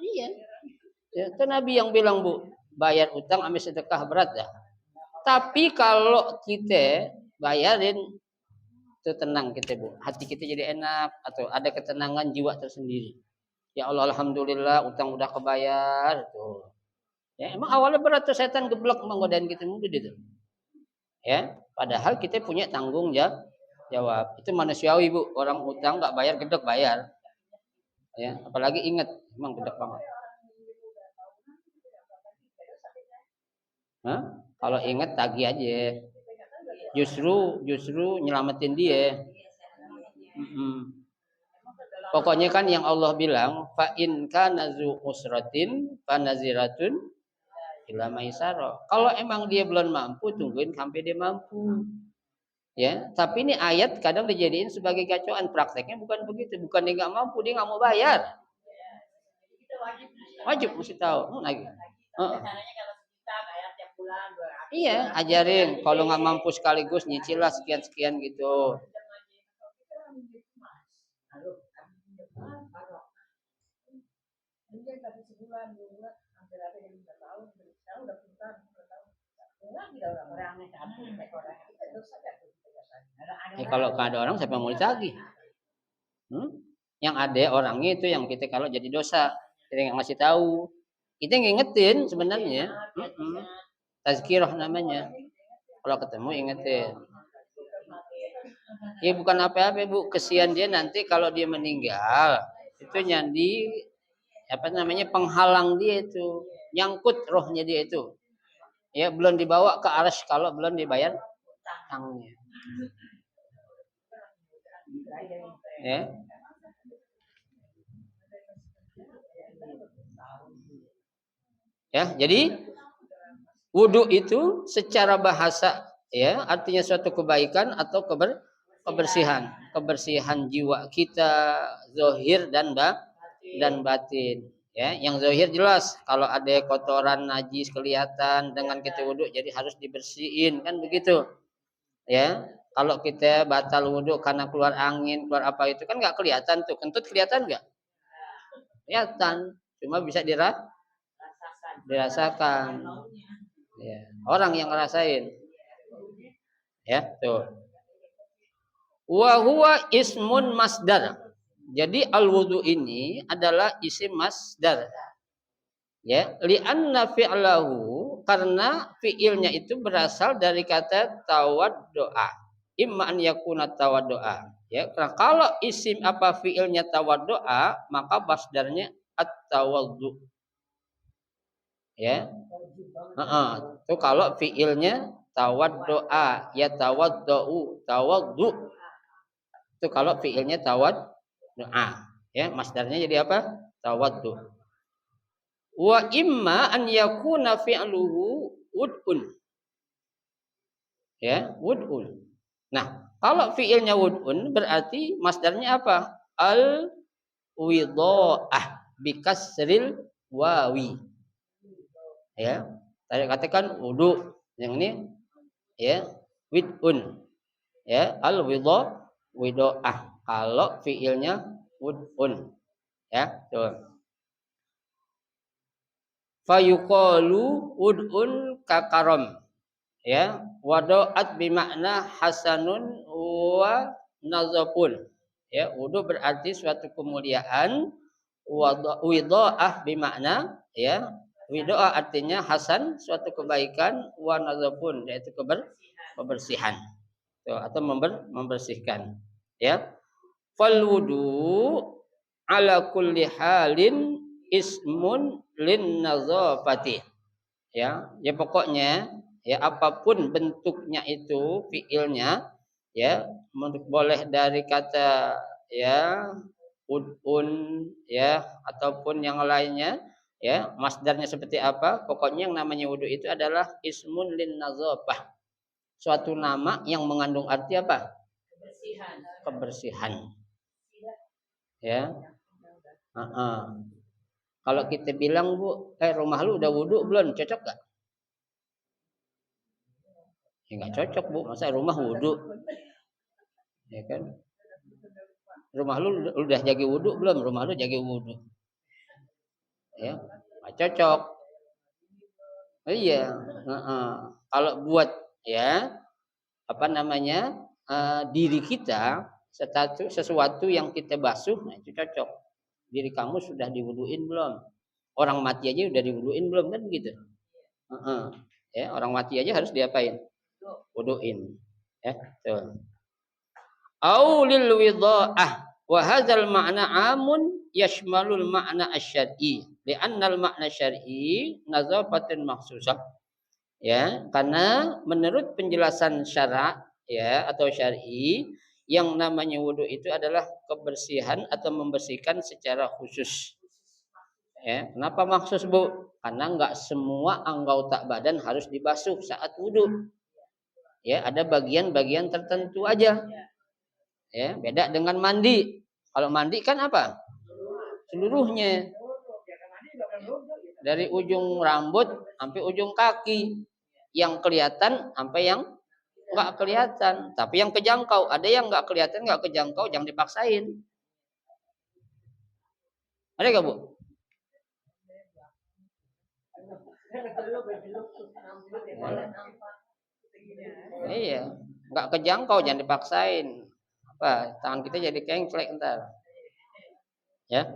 Iya. Ya, itu Nabi yang bilang, Bu, bayar utang ambil sedekah berat ya. Tapi kalau kita bayarin itu tenang kita, Bu. Hati kita jadi enak atau ada ketenangan jiwa tersendiri. Ya Allah, alhamdulillah utang udah kebayar tuh. Ya, emang awalnya berat tuh, setan geblek menggodain kita mudah itu. Ya, padahal kita punya tanggung jawab. Itu manusiawi, Bu. Orang utang nggak bayar gedek bayar. Ya, apalagi ingat, emang gedek banget. Hah? Kalau ingat tagih aja. Justru nyelamatin dia. Pokoknya kan yang Allah bilang, fa in kana zu usratin fanaziratun ila maisara. Kalau emang dia belum mampu, tungguin sampai dia mampu. Ya, tapi ini ayat kadang dijadiin sebagai gacoan. Prakteknya bukan begitu. Bukan dia nggak mampu, dia nggak mau bayar. Wajib mesti tahu. Lagi. Iya, ajarin. Kalau nggak mampu sekaligus nyicil lah sekian gitu. Ya, kalau ada orang siapa yang mau ditagih? Yang ada orangnya itu yang kita kalau jadi dosa, kita nggak ngasih tahu. Kita ngingetin sebenarnya. Tazkirah namanya. Kalau ketemu ingetin. Ya bukan apa-apa, Bu, kesian dia nanti kalau dia meninggal itu nyandi apa namanya penghalang dia itu, nyangkut rohnya dia itu. Ya belum dibawa ke arsy kalau belum dibayar utangnya. Ya. Ya, jadi wudu itu secara bahasa ya artinya suatu kebaikan atau kebersihan jiwa kita, zahir dan batin. Ya, yang zahir jelas kalau ada kotoran najis kelihatan dengan kita wudu jadi harus dibersihin kan begitu. Ya, kalau kita batal wudu karena keluar angin, keluar apa itu kan nggak kelihatan tuh. Kentut kelihatan nggak? Kelihatan, cuma bisa dirasakan. Ya, orang yang ngerasain. Ya, tuh. Wa huwa ismun masdar. Jadi al-wudu ini adalah isim masdar. Ya, li'anna fi'lahu karena fi'ilnya itu berasal dari kata tawaddoa. Imma an yakuna tawaddoa. Ya, karena kalau isim apa fi'ilnya tawaddoa, maka masdarnya at-tawaddu. Ya. Itu kalau fi'ilnya tawaddoa, ya tawaddau, tawaddu. Itu kalau fi'ilnya tawaddoa. Ya, masdarnya jadi apa? Tawaddu. Wa imma an yakuna fi'luhu wud'un. Ya, wud'un. Nah, kalau fi'ilnya wud'un berarti masdarnya apa? Al widha'ah bikasril wawi. Ya. Tadi katakan wudu. Yang ini ya, wid'un. Ya, al widha'ah. Kalau fi'ilnya wud'un. Ya, tuh. Fayuqalu wud'un kakarom. Ya, wadoat bimakna hasanun wa nazafun. Ya, wudu berarti suatu kemuliaan, widha'ah bimakna ya, widha'ah artinya hasan, suatu kebaikan, wa nazafun yaitu kebersihan. Tuh, atau membersihkan. Ya. Fal wudu ala kulli halin ismun lin nazafati. Ya, ya pokoknya ya apapun bentuknya itu fiilnya ya boleh dari kata ya udun ya ataupun yang lainnya ya masdarnya seperti apa pokoknya yang namanya wudu itu adalah ismun lin nazafah suatu nama yang mengandung arti apa kebersihan ya kalau kita bilang bu rumah lu udah wudu belum cocok gak? Ya nggak cocok bu, masa rumah wudhu, ya kan? Rumah lu udah jaga wudhu belum? Rumah lu jaga wudhu, ya nggak cocok. Oh, iya, kalau buat ya apa namanya diri kita sesuatu yang kita basuh, nah itu cocok. Diri kamu sudah diwuduin belum? Orang mati aja udah diwuduin belum kan begitu? Ya orang mati aja harus diapain? Wuduin, ya tuh. Au lil widha'ah wa hadzal ma'na amun yashmalul ma'na asy-syar'i li'anna al-ma'na syar'i nazafatun makhsusah ya karena menurut penjelasan syarak ya atau syar'i yang namanya wudu itu adalah kebersihan atau membersihkan secara khusus ya kenapa maksus bu karena enggak semua anggota badan harus dibasuh saat wudu ya ada bagian-bagian tertentu aja ya beda dengan mandi kalau mandi kan apa seluruhnya dari ujung rambut sampai ujung kaki yang kelihatan sampai yang nggak kelihatan tapi yang kejangkau ada yang nggak kelihatan nggak kejangkau jangan dipaksain ada nggak bu iya nggak kejangkau jangan dipaksain apa tangan kita jadi kengklek ntar ya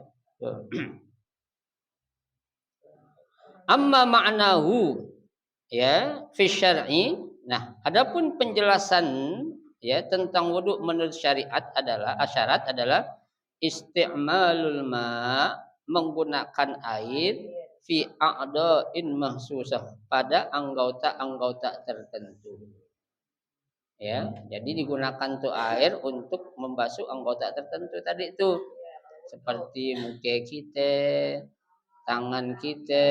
amma ma'nahu ya fi syar'i nah adapun penjelasan ya tentang wudu menurut syariat adalah syarat adalah isti'malul ma menggunakan air fi a'dha'in mahsusah pada anggota-anggota tertentu ya jadi digunakan tuh air untuk membasuh anggota tertentu tadi itu seperti muka kita tangan kita,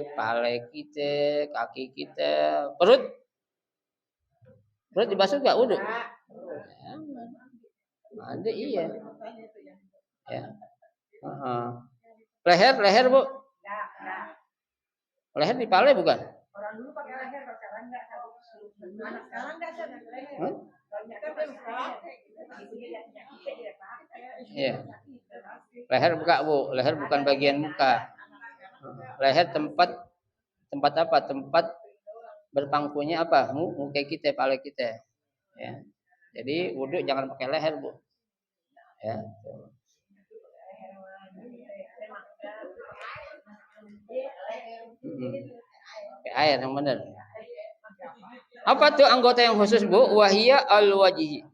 kepala kita, kaki kita, perut dibasuh gak wudu? Ya, ada iya. Ya. Leher bu? Leher dipalai bukan? Orang dulu pakai leher, sekarang enggak. Anak sekarang enggak ada leher. Iya. Leher buka bu, leher bukan bagian muka. Leher tempat apa? Tempat berpangkunya apa? Muka kita, kepala kita. Ya. Jadi wudhu jangan pakai leher, Bu. Ya. Pakai air yang benar. Apa tuh anggota yang khusus, Bu? Wahia al-wajhi.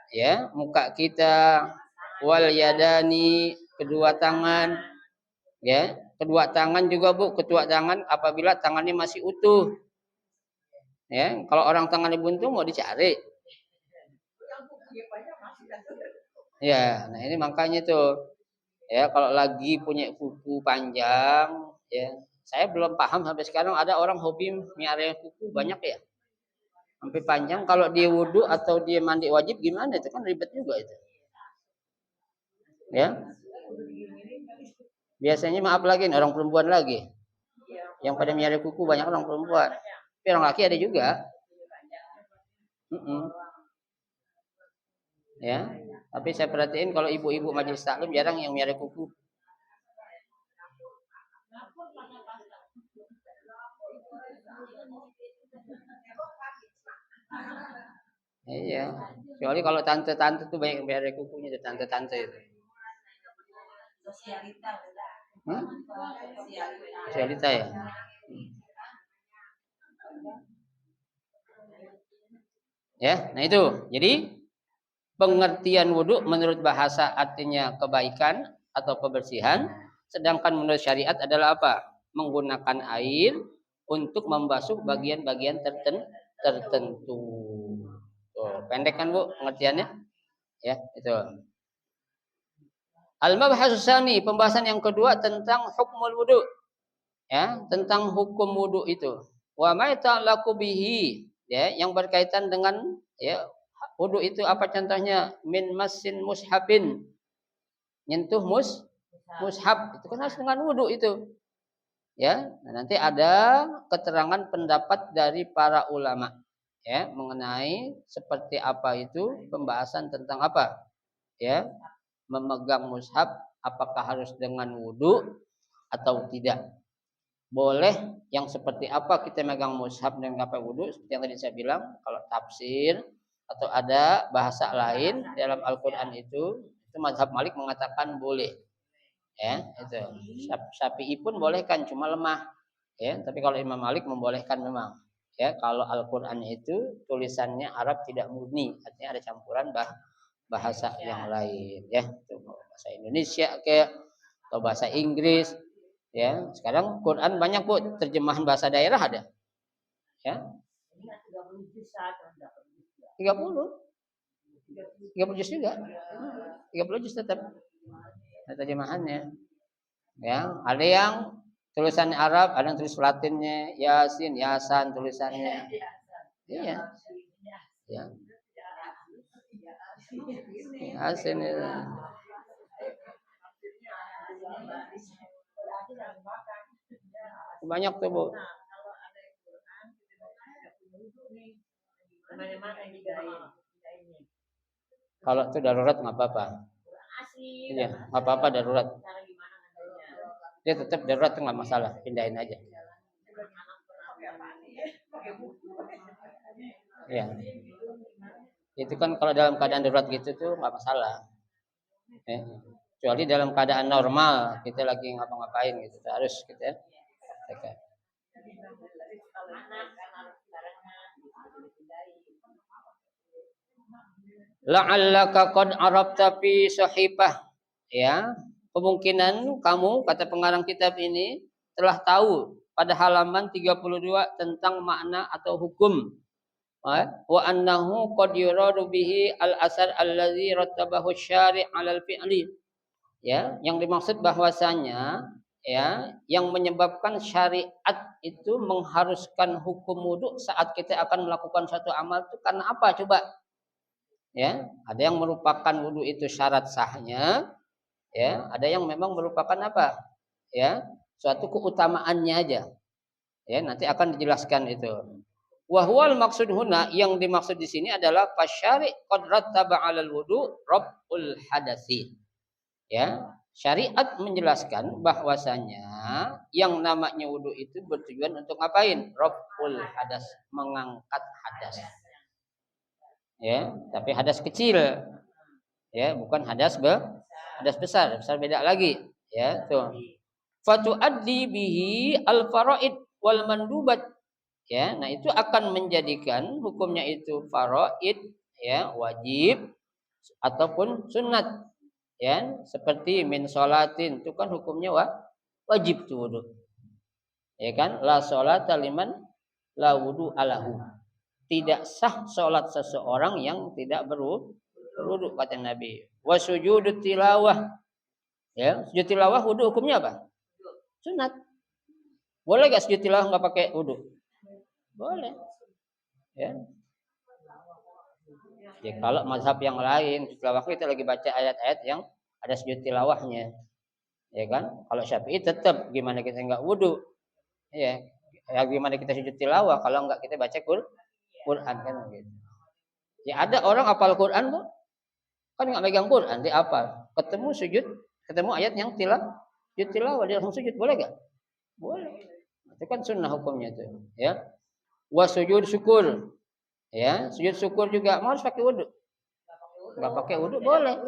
Ya, muka kita, wal yadani, kedua tangan. Ya, kedua tangan juga, Bu. Kedua tangan apabila tangannya masih utuh. Ya, kalau orang tangannya buntung mau dicari. Ya, nah ini makanya tuh. Ya, kalau lagi punya kuku panjang, ya. Saya belum paham sampai sekarang ada orang hobi miara kuku banyak ya. Sampai panjang kalau dia wudhu atau dia mandi wajib gimana itu kan ribet juga itu. Ya. Biasanya maaf lagi orang perempuan lagi. Yang pada miara kuku banyak orang perempuan. Tapi orang laki ada juga. Ya. Tapi saya perhatiin kalau ibu-ibu majelis taklim jarang yang miara kuku. Iya. Kecuali kalau tante-tante tuh banyak yang miara kukunya, tante-tante itu. Sosialita ya. Ya, nah itu. Jadi pengertian wudhu menurut bahasa artinya kebaikan atau kebersihan, sedangkan menurut syariat adalah apa? Menggunakan air untuk membasuh bagian-bagian tertentu. Tuh, pendek kan, Bu, pengertiannya? Ya, itu. Al-mabhasus tsani, pembahasan yang kedua tentang hukmul wudu. Ya, tentang hukum wudu itu. Wa ma ta'allaqu bihi, ya, yang berkaitan dengan ya wudu itu apa contohnya? Min masin mushafin. Nyentuh mushaf, itu kan harus dengan wudu itu. Ya, nah, nanti ada keterangan pendapat dari para ulama ya mengenai seperti apa itu pembahasan tentang apa? Ya, memegang mushaf apakah harus dengan wudu atau tidak. Boleh yang seperti apa kita megang mushaf dengan pakai wudu seperti yang tadi saya bilang, kalau tafsir atau ada bahasa lain dalam Al-Qur'an itu mazhab Malik mengatakan boleh. Ya, itu. Syafi'i pun bolehkan cuma lemah. Ya, tapi kalau Imam Malik membolehkan memang. Ya, kalau Al-Qur'an itu tulisannya Arab tidak murni, artinya ada campuran bahasa yang lain ya, itu bahasa Indonesia kayak atau bahasa Inggris. Ya, sekarang Quran banyak, Bu, terjemahan bahasa daerah ada. Ya. 30 juz juga. 30 juz tetap terjemahannya. Ya, ada yang tulisan Arab, ada yang tulis Latinnya, Yasin, Yasan tulisannya. Iya. Ya. Yasin itu. Banyak tuh, Bu. Kalau itu darurat nggak apa-apa. Iya, nggak apa-apa darurat. Dia tetap darurat nggak masalah, pindahin aja. Iya. Itu kan kalau dalam keadaan darurat gitu tuh nggak masalah. Ya. Kecuali dalam keadaan normal kita lagi ngapa-ngapain gitu harus kita praktekkan. La'allaka qad arabta fi sahifah, ya, kemungkinan kamu, kata pengarang kitab ini, telah tahu pada halaman 32 tentang makna atau hukum wa annahu qad yuradu bihi al-asar allazi rattabahu syari' 'alal fi'li, ya, yang dimaksud bahwasanya ya yang menyebabkan syariat itu mengharuskan hukum wudu saat kita akan melakukan suatu amal itu karena apa coba? Ya, ada yang merupakan wudu itu syarat sahnya, ya, ada yang memang merupakan apa? Ya, suatu keutamaannya aja. Ya, nanti akan dijelaskan itu. Wa huwal maksud huna, yang dimaksud di sini adalah fasyari' qad rattaba 'alal wudu rabbul hadasi. Ya, syariat menjelaskan bahwasanya yang namanya wudu itu bertujuan untuk ngapain? Rabbul hadas, mengangkat hadas. Ya, tapi hadas kecil. Ya, bukan hadas besar. Besar beda lagi. Ya, tuh. Fatuaddi bihi al-faraid wal mandubat. Ya, nah itu akan menjadikan hukumnya itu faraid, ya, wajib ataupun sunat. Ya, seperti min sholatin itu kan hukumnya wajib tuh wudu. Ya kan? La sholata liman la wudu alahu. Tidak sah sholat seseorang yang tidak berwudu kata Nabi. Wa sujudut tilawah. Ya, sujud tilawah wudu hukumnya apa? Sunat. Boleh gak sujud tilawah nggak pakai wudu? Boleh. Ya. Ya kalau mazhab yang lain, sujud tilawah kita lagi baca ayat-ayat yang ada sujud tilawahnya. Ya kan? Kalau Syafi'i tetap gimana kita nggak wudu? Ya. Ya gimana kita sujud tilawah kalau nggak kita baca Quran kan gitu. Ya ada orang hafal Quran kok. Kan nggak megang Quran, dia hafal. Ketemu ayat yang sujud tilawah dia langsung sujud, boleh gak? Boleh. Itu kan sunnah hukumnya itu, ya. Wa sujud syukur. Ya, sujud syukur juga harus pakai wudu. Enggak pakai wudu boleh.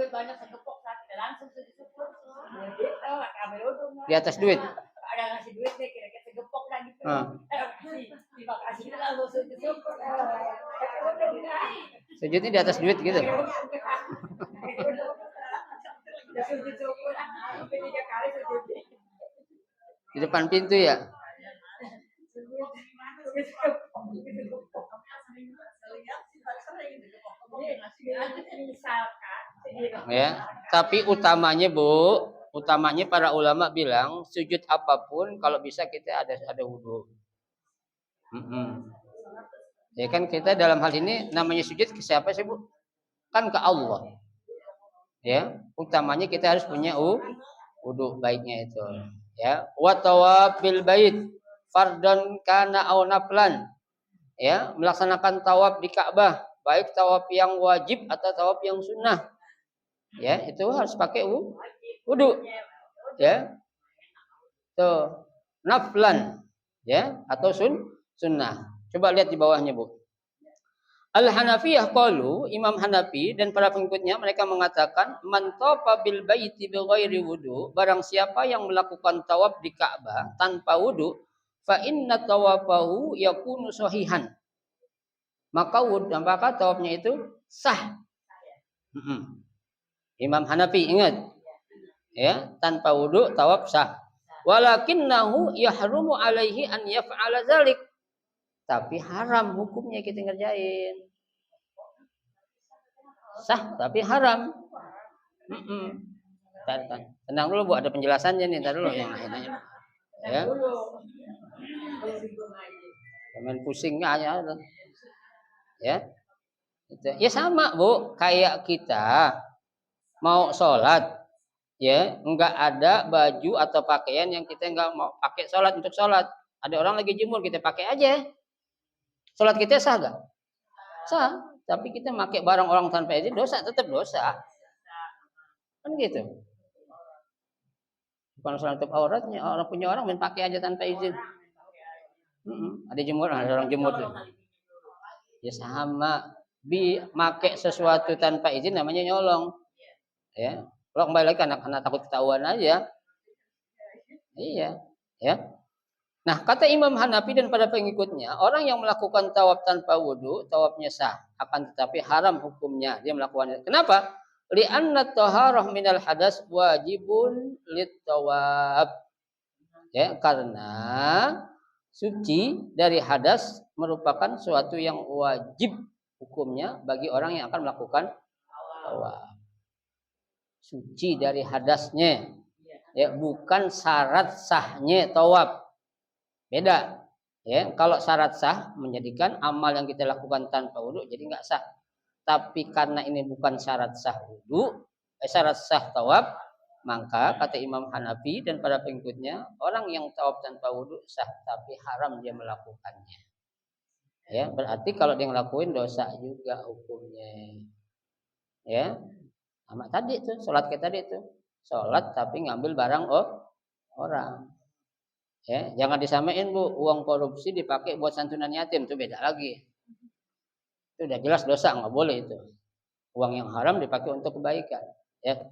Di atas duit. Ada ngasih duit deh kira-kira segepok lagi. Terima kasih langsung sujud syukur. Sujudnya di atas duit gitu. Di depan pintu ya. Ya, tapi utamanya para ulama bilang sujud apapun kalau bisa kita ada wudu. Ya kan kita dalam hal ini namanya sujud ke siapa sih Bu? Kan ke Allah. Ya, utamanya kita harus punya wudu baiknya itu. Ya, wa tawabil bait fardhan kana au naflan. Ya, melaksanakan tawaf di Ka'bah, baik tawaf yang wajib atau tawaf yang sunnah. Ya, itu harus pakai wudu. Ya. Tuh, naflan, ya, atau sunnah. Coba lihat di bawahnya, Bu. Al-Hanafiyah qalu, Imam Hanafi dan para pengikutnya mereka mengatakan man tafa bil baiti bighairi wudu, barang siapa yang melakukan tawaf di Ka'bah tanpa wudu, fa inna tawafahu yakunu sahihan. Maka tawafnya itu sah. Imam Hanafi ingat. Ya, tanpa wudu tawaf sah. Walakinnahu yahrumu alaihi an yaf'ala dzalik. Tapi haram hukumnya kita ngerjain. Sah tapi haram. Tenang dulu Bu, ada penjelasannya nih, entar dulu yang lain-lain. Ya. Jangan pusing aja. Ya. Ya sama Bu, kayak kita mau sholat, ya enggak ada baju atau pakaian yang kita enggak mau pakai sholat untuk sholat. Ada orang lagi jemur, kita pakai aja. Sholat kita sah gak? Sah, tapi kita pakai barang orang tanpa izin dosa, tetap dosa. Kan gitu. Bukan sholat tutup auratnya, orang punya orang main pakai aja tanpa izin. Ada jemur, ada orang jemur tuh. Ya sama, pakai sesuatu tanpa izin namanya nyolong. Ya, kalau kembali lagi anak-anak takut ketahuan aja. Iya, ya. Nah, kata Imam Hanafi dan pada pengikutnya, orang yang melakukan tawaf tanpa wudu, tawafnya sah, akan tetapi haram hukumnya dia melakukannya. Kenapa? Li'anna taharah minal hadas wajibun lit-tawaf. Ya, karena suci dari hadas merupakan suatu yang wajib hukumnya bagi orang yang akan melakukan tawaf. Suci dari hadasnya, ya, bukan syarat sahnya tawaf. Beda, ya. Kalau syarat sah menjadikan amal yang kita lakukan tanpa wudu jadi nggak sah. Tapi karena ini bukan syarat sah wudu, syarat sah tawaf, maka kata Imam Hanafi dan para pengikutnya orang yang tawaf tanpa wudu sah, tapi haram dia melakukannya. Ya, berarti kalau dia ngelakuin dosa juga hukumnya. Ya, sama tadi tuh, sholat kita tadi tuh, sholat tapi ngambil barang orang. Ya, jangan disamain Bu, uang korupsi dipakai buat santunan yatim itu beda lagi. Itu udah jelas dosa, nggak boleh itu. Uang yang haram dipakai untuk kebaikan. Ya.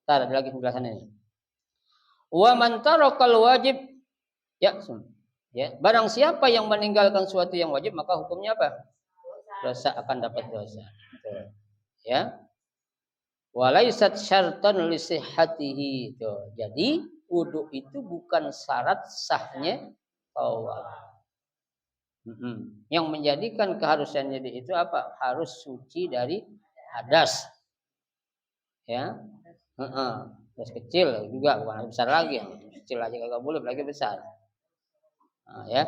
Ntar ada lagi penjelasannya. Wa man tarakal wajib ya, ya. Barang siapa yang meninggalkan suatu yang wajib maka hukumnya apa? Dosa, akan dapat dosa. Ya. Walaisat syartan li sihhatihi. Jadi wudu itu bukan syarat sahnya tawaf. Yang menjadikan keharusannya itu apa? Harus suci dari hadas. Ya. Hadas kecil juga, bukan hadas besar lagi. Kecil aja kagak boleh, apalagi besar. Nah, ya.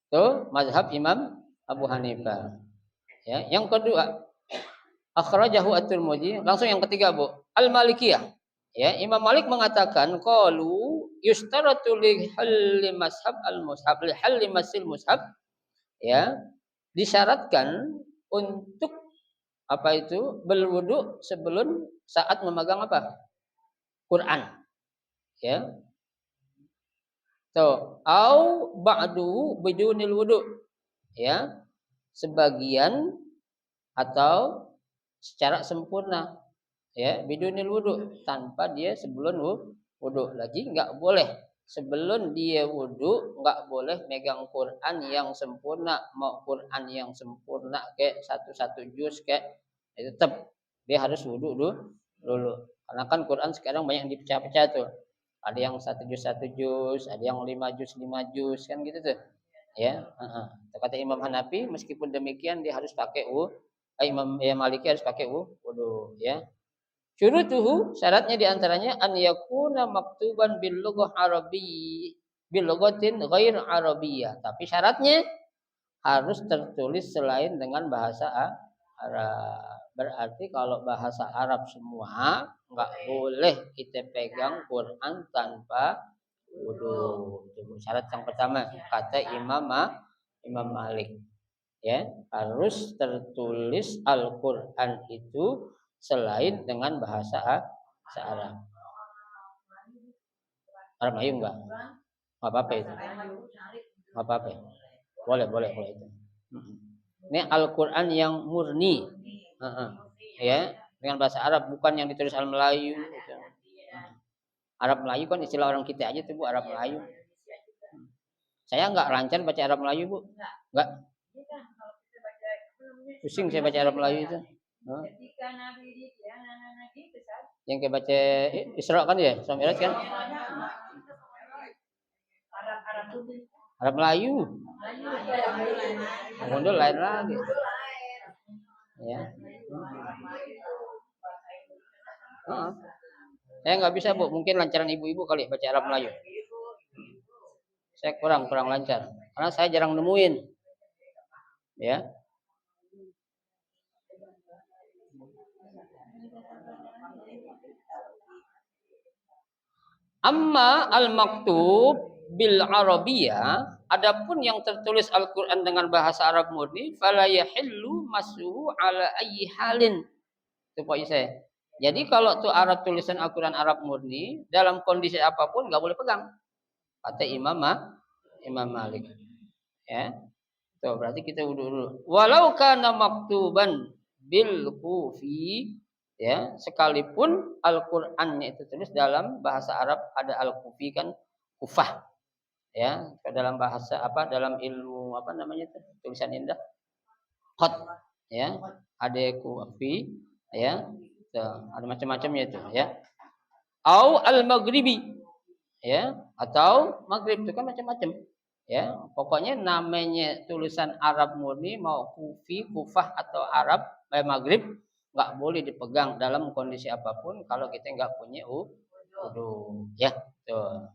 Tuh mazhab Imam Abu Hanifah. Ya, yang kedua, akhrajahu at-Tirmidzi. Langsung yang ketiga, Bu. Al-Malikiyah. Ya, Imam Malik mengatakan qalu yustaratu li halli mashab al-mushab li halli masil mushab. Ya, disyaratkan untuk apa itu? Berwudu sebelum saat memegang apa? Quran. Ya. Tuh, au ba'du bidunil wudu. Ya. Sebagian atau secara sempurna, ya, bidunil wudu, tanpa dia sebelum wudu. Lagi nggak boleh sebelum dia wudu, nggak boleh megang Quran yang sempurna. Mau Quran yang sempurna kayak satu juz kayak tetap dia harus wudu dulu. Karena kan Quran sekarang banyak yang dipecah-pecah tuh, ada yang satu juz, ada yang 5 juz kan gitu tuh. Ya, kata Imam Hanafi, meskipun demikian dia harus pakai Imam Maliki harus pakai wudu, ya. Syurutuhu, syaratnya diantaranya an yakuna maktuban bil lughah arabi bil lughatin ghair arabiyyah. Tapi syaratnya harus tertulis selain dengan bahasa Arab. Berarti kalau bahasa Arab semua nggak boleh kita pegang Quran tanpa wudu. Itu syarat yang pertama kata Imam Malik. Ya, harus tertulis Al-Qur'an itu selain dengan bahasa Arab. Arab Melayu enggak? Enggak apa-apa itu. Enggak apa-apa. Boleh itu. Ini Al-Qur'an yang murni. Ya, dengan bahasa Arab, bukan yang ditulis Al Melayu gitu. Arab Melayu kan istilah orang kita aja tuh, Bu, Arab Melayu. Saya enggak lancar baca Arab Melayu, Bu. Enggak. Pusing saya baca Arab Melayu itu. Yang kayak baca Isra kan ya, Isra Mi'raj kan? Arab Melayu. Gondol lain lagi. Ya. Saya nggak bisa, Bu. Mungkin lancaran ibu-ibu kali baca Arab Melayu. Saya kurang lancar. Karena saya jarang nemuin. Ya. Amma al-maktub bil Arabiyah, adapun yang tertulis Al-Qur'an dengan bahasa Arab murni, fala yahillu masuhu ala ayyi halin. Itu poin saya. Jadi kalau tuh Arab tulisan Al-Qur'an Arab murni, dalam kondisi apapun nggak boleh pegang. Kata Imam Malik. Ya. Tuh berarti kita wudu dulu. Walau kana maktuban bil kufi, ya, sekalipun Al-Qur'annya itu tulis dalam bahasa Arab, ada Al-Kufi kan, Kufah. Ya, dalam bahasa apa, dalam ilmu apa namanya itu, tulisan indah, Khat, ya, ada Kufi, ya. Tuh, ada macam-macamnya itu, ya. Au al-Maghribi, ya, atau Maghrib itu kan macam-macam. Ya, pokoknya namanya tulisan Arab murni, mau Kufi, Kufah atau Arab Maghrib, nggak boleh dipegang dalam kondisi apapun kalau kita nggak punya wudu. Ya, tuh.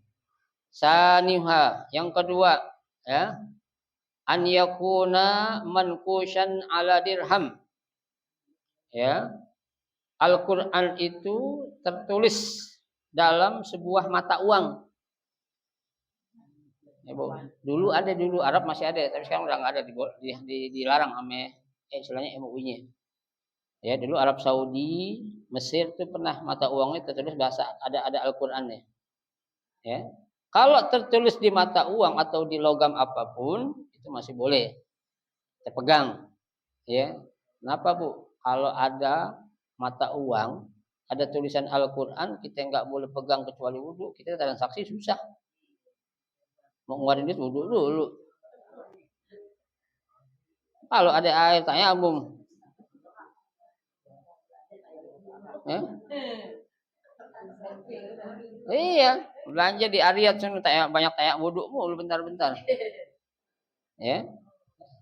Saniha, yang kedua, ya, an yakuna mankushan ala dirham. Ya, Al-Qur'an itu tertulis dalam sebuah mata uang. Ya, Bu. Dulu Arab masih ada, tapi sekarang udah nggak ada, dilarang sama istilahnya MUI-nya. Ya, dulu Arab Saudi, Mesir itu pernah mata uangnya tertulis bahasa ada Al-Qur'annya. Ya. Kalau tertulis di mata uang atau di logam apapun itu masih boleh terpegang, ya. Kenapa Bu? Kalau ada mata uang, ada tulisan Al-Quran, kita nggak boleh pegang kecuali wudhu. Kita transaksi susah. Mau ngeluarin duit wudhu dulu. Kalau ada air tayamum, ya? Iya, belanja di Ariat banyak tayak wudhu mulu bentar-bentar. Ya,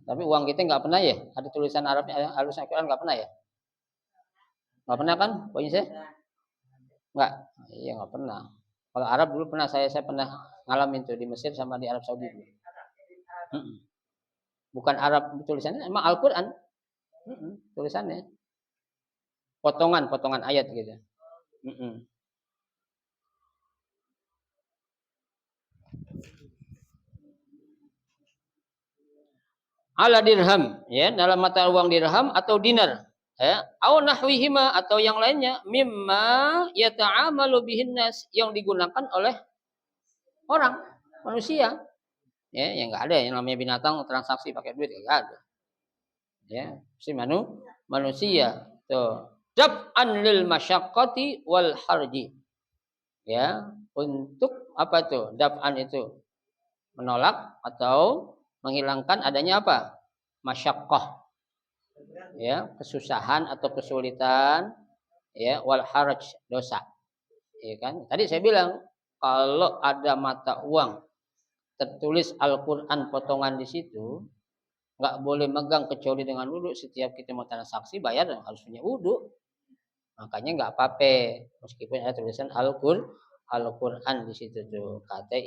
tapi uang kita nggak pernah ya. Ada tulisan Arabnya, halus Al-Quran nggak pernah ya. Nggak pernah kan, pokoknya saya? Nggak, iya nggak pernah. Kalau Arab dulu pernah saya pernah ngalamin tuh di Mesir sama di Arab Saudi. Bukan Arab tulisannya, emang Al-Quran. Tulisannya potongan ayat gitu. Ala dirham, ya, dalam mata uang dirham atau dinar, ya, au nahwihima atau yang lainnya, mimma yata'amalu bihin nas, yang digunakan oleh orang, manusia. Ya, yang enggak ada yang namanya binatang transaksi pakai duit, enggak ada. Ya, si manusia. Tuh. Dab'an lil masyaqqati wal harji. Ya, untuk apa tuh? Dab'an itu menolak atau menghilangkan adanya apa? Masyaqqah. Ya, kesusahan atau kesulitan, ya, wal haraj, dosa. Ya kan? Tadi saya bilang kalau ada mata uang tertulis Al-Qur'an potongan di situ, nggak boleh megang kecuali dengan wudhu. Setiap kita mau transaksi bayar harus punya wudhu. Makanya nggak apa-apa meskipun ada tulisan Al-Qur'an di situ tuh. Kata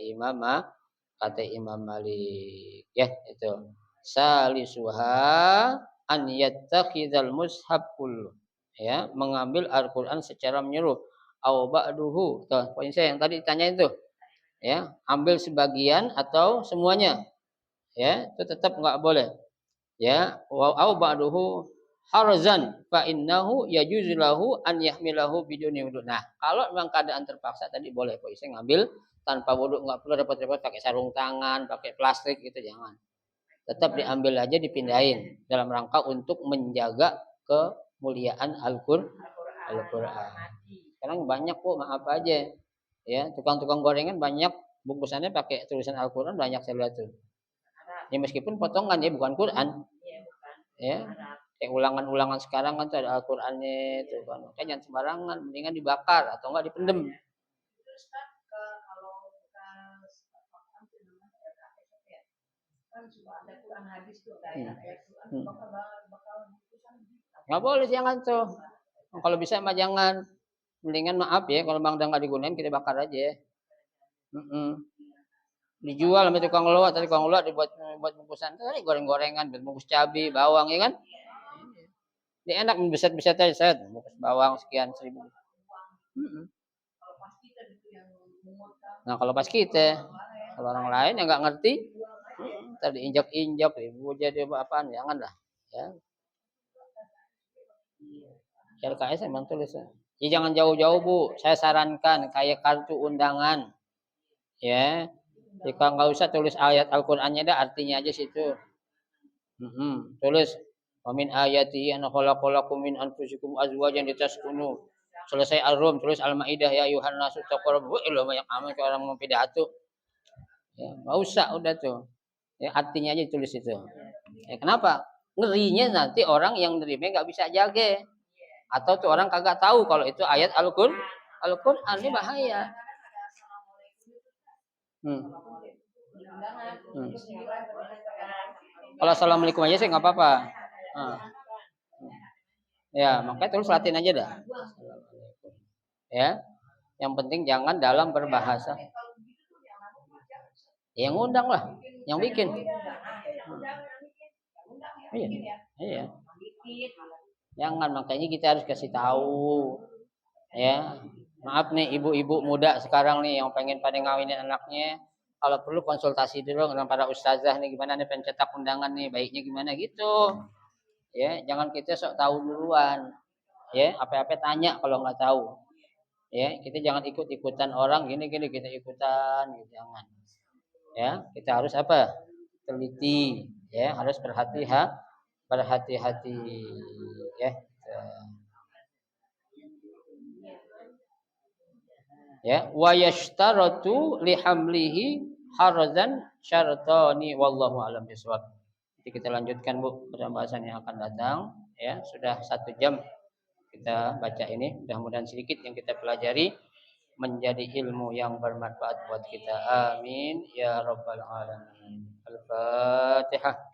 Imam Malik, ya itu. Salisuha an yattakhidhal mushaf kullu. Ya, mengambil Al-Qur'an secara menyeluruh. Au ba'duhu. Tuh, poin saya yang tadi ditanyain tuh. Ya, ambil sebagian atau semuanya. Ya, itu tetap nggak boleh. Ya, au ba'duhu harzan fa innahu yajuzu lahu an yahmilahu biduni wudu. Nah, kalau memang keadaan terpaksa tadi boleh kok saya ngambil tanpa wudu, nggak perlu repot-repot pakai sarung tangan, pakai plastik gitu, jangan. Tetap diambil aja, dipindahin dalam rangka untuk menjaga kemuliaan Al-Qur'an. Sekarang banyak kok, maaf aja. Ya, tukang-tukang gorengan banyak bungkusannya pakai tulisan Al-Qur'an, banyak saya lihat tuh. Ya meskipun potongan ya, bukan Quran. Ya. Kayak ulangan-ulangan sekarang kan tuh ada Al-Qur'annya itu kan. Makanya jangan sembarangan, mendingan dibakar atau enggak dipendem. Nggak boleh, jangan tuh. Kalau bisa mah jangan. Mendingan maaf ya, kalau bang nggak digunain kita bakar aja. Dijual sama tukang loak, tadi tukang loak dibuat bungkusan tadi goreng-gorengan, bungkus cabai, bawang ya kan. Ini enak, beset-beset aja set, bungkus bawang sekian 1.000. Nah kalau pas kita, kalau orang lain yang nggak ngerti, tadi injak-injak, ibu jadi apaan, janganlah. Ya. LKS emang tulis ya. Jadi jangan jauh-jauh Bu, saya sarankan kayak kartu undangan, ya. Jika nggak usah tulis ayat Al-Qur'annya, dah artinya aja situ. Tulis wa min ayati an khalaqalakum min anfusikum azwajan litaskunu. Selesai Ar-Rum, tulis Al-Maidah, ya ayuhan nasu taqrabu. Loh banyak amat orang mau pidato. Ya, enggak usah udah tuh. Ya, artinya aja tulis itu. Ya, kenapa? Ngerinya nanti orang yang nerima enggak bisa jaga. Atau tuh orang kagak tahu kalau itu ayat Al-Qur'an, ini bahaya. Kalau assalamualaikum aja sih nggak apa-apa. Ya, makanya terus latihan aja dah. Ya, yang penting jangan dalam berbahasa. Yang ngundang lah, yang bikin. Iya. Jangan, makanya kita harus kasih tahu. Ya, maaf nih ibu-ibu muda sekarang nih yang pengen pada ngawinin anaknya. Kalau perlu konsultasi dulu dengan para ustazah nih, gimana nih pencetak undangan nih, baiknya gimana gitu. Ya, jangan kita sok tahu duluan. Ya, apa-apa tanya kalau nggak tahu. Ya, kita jangan ikut-ikutan orang gini-gini kita ikutan, gitu, jangan. Ya, kita harus apa? Teliti, ya, harus berhati-hati, ya. Ya, wa yashtaratu li hamlihi harzan syartani wallahu alam bisawab. Nanti kita lanjutkan Bu pembahasan yang akan datang, ya. Sudah 1 jam kita baca ini, mudah-mudahan sedikit yang kita pelajari menjadi ilmu yang bermanfaat buat kita. Amin ya rabbal alamin. Al-Fatihah.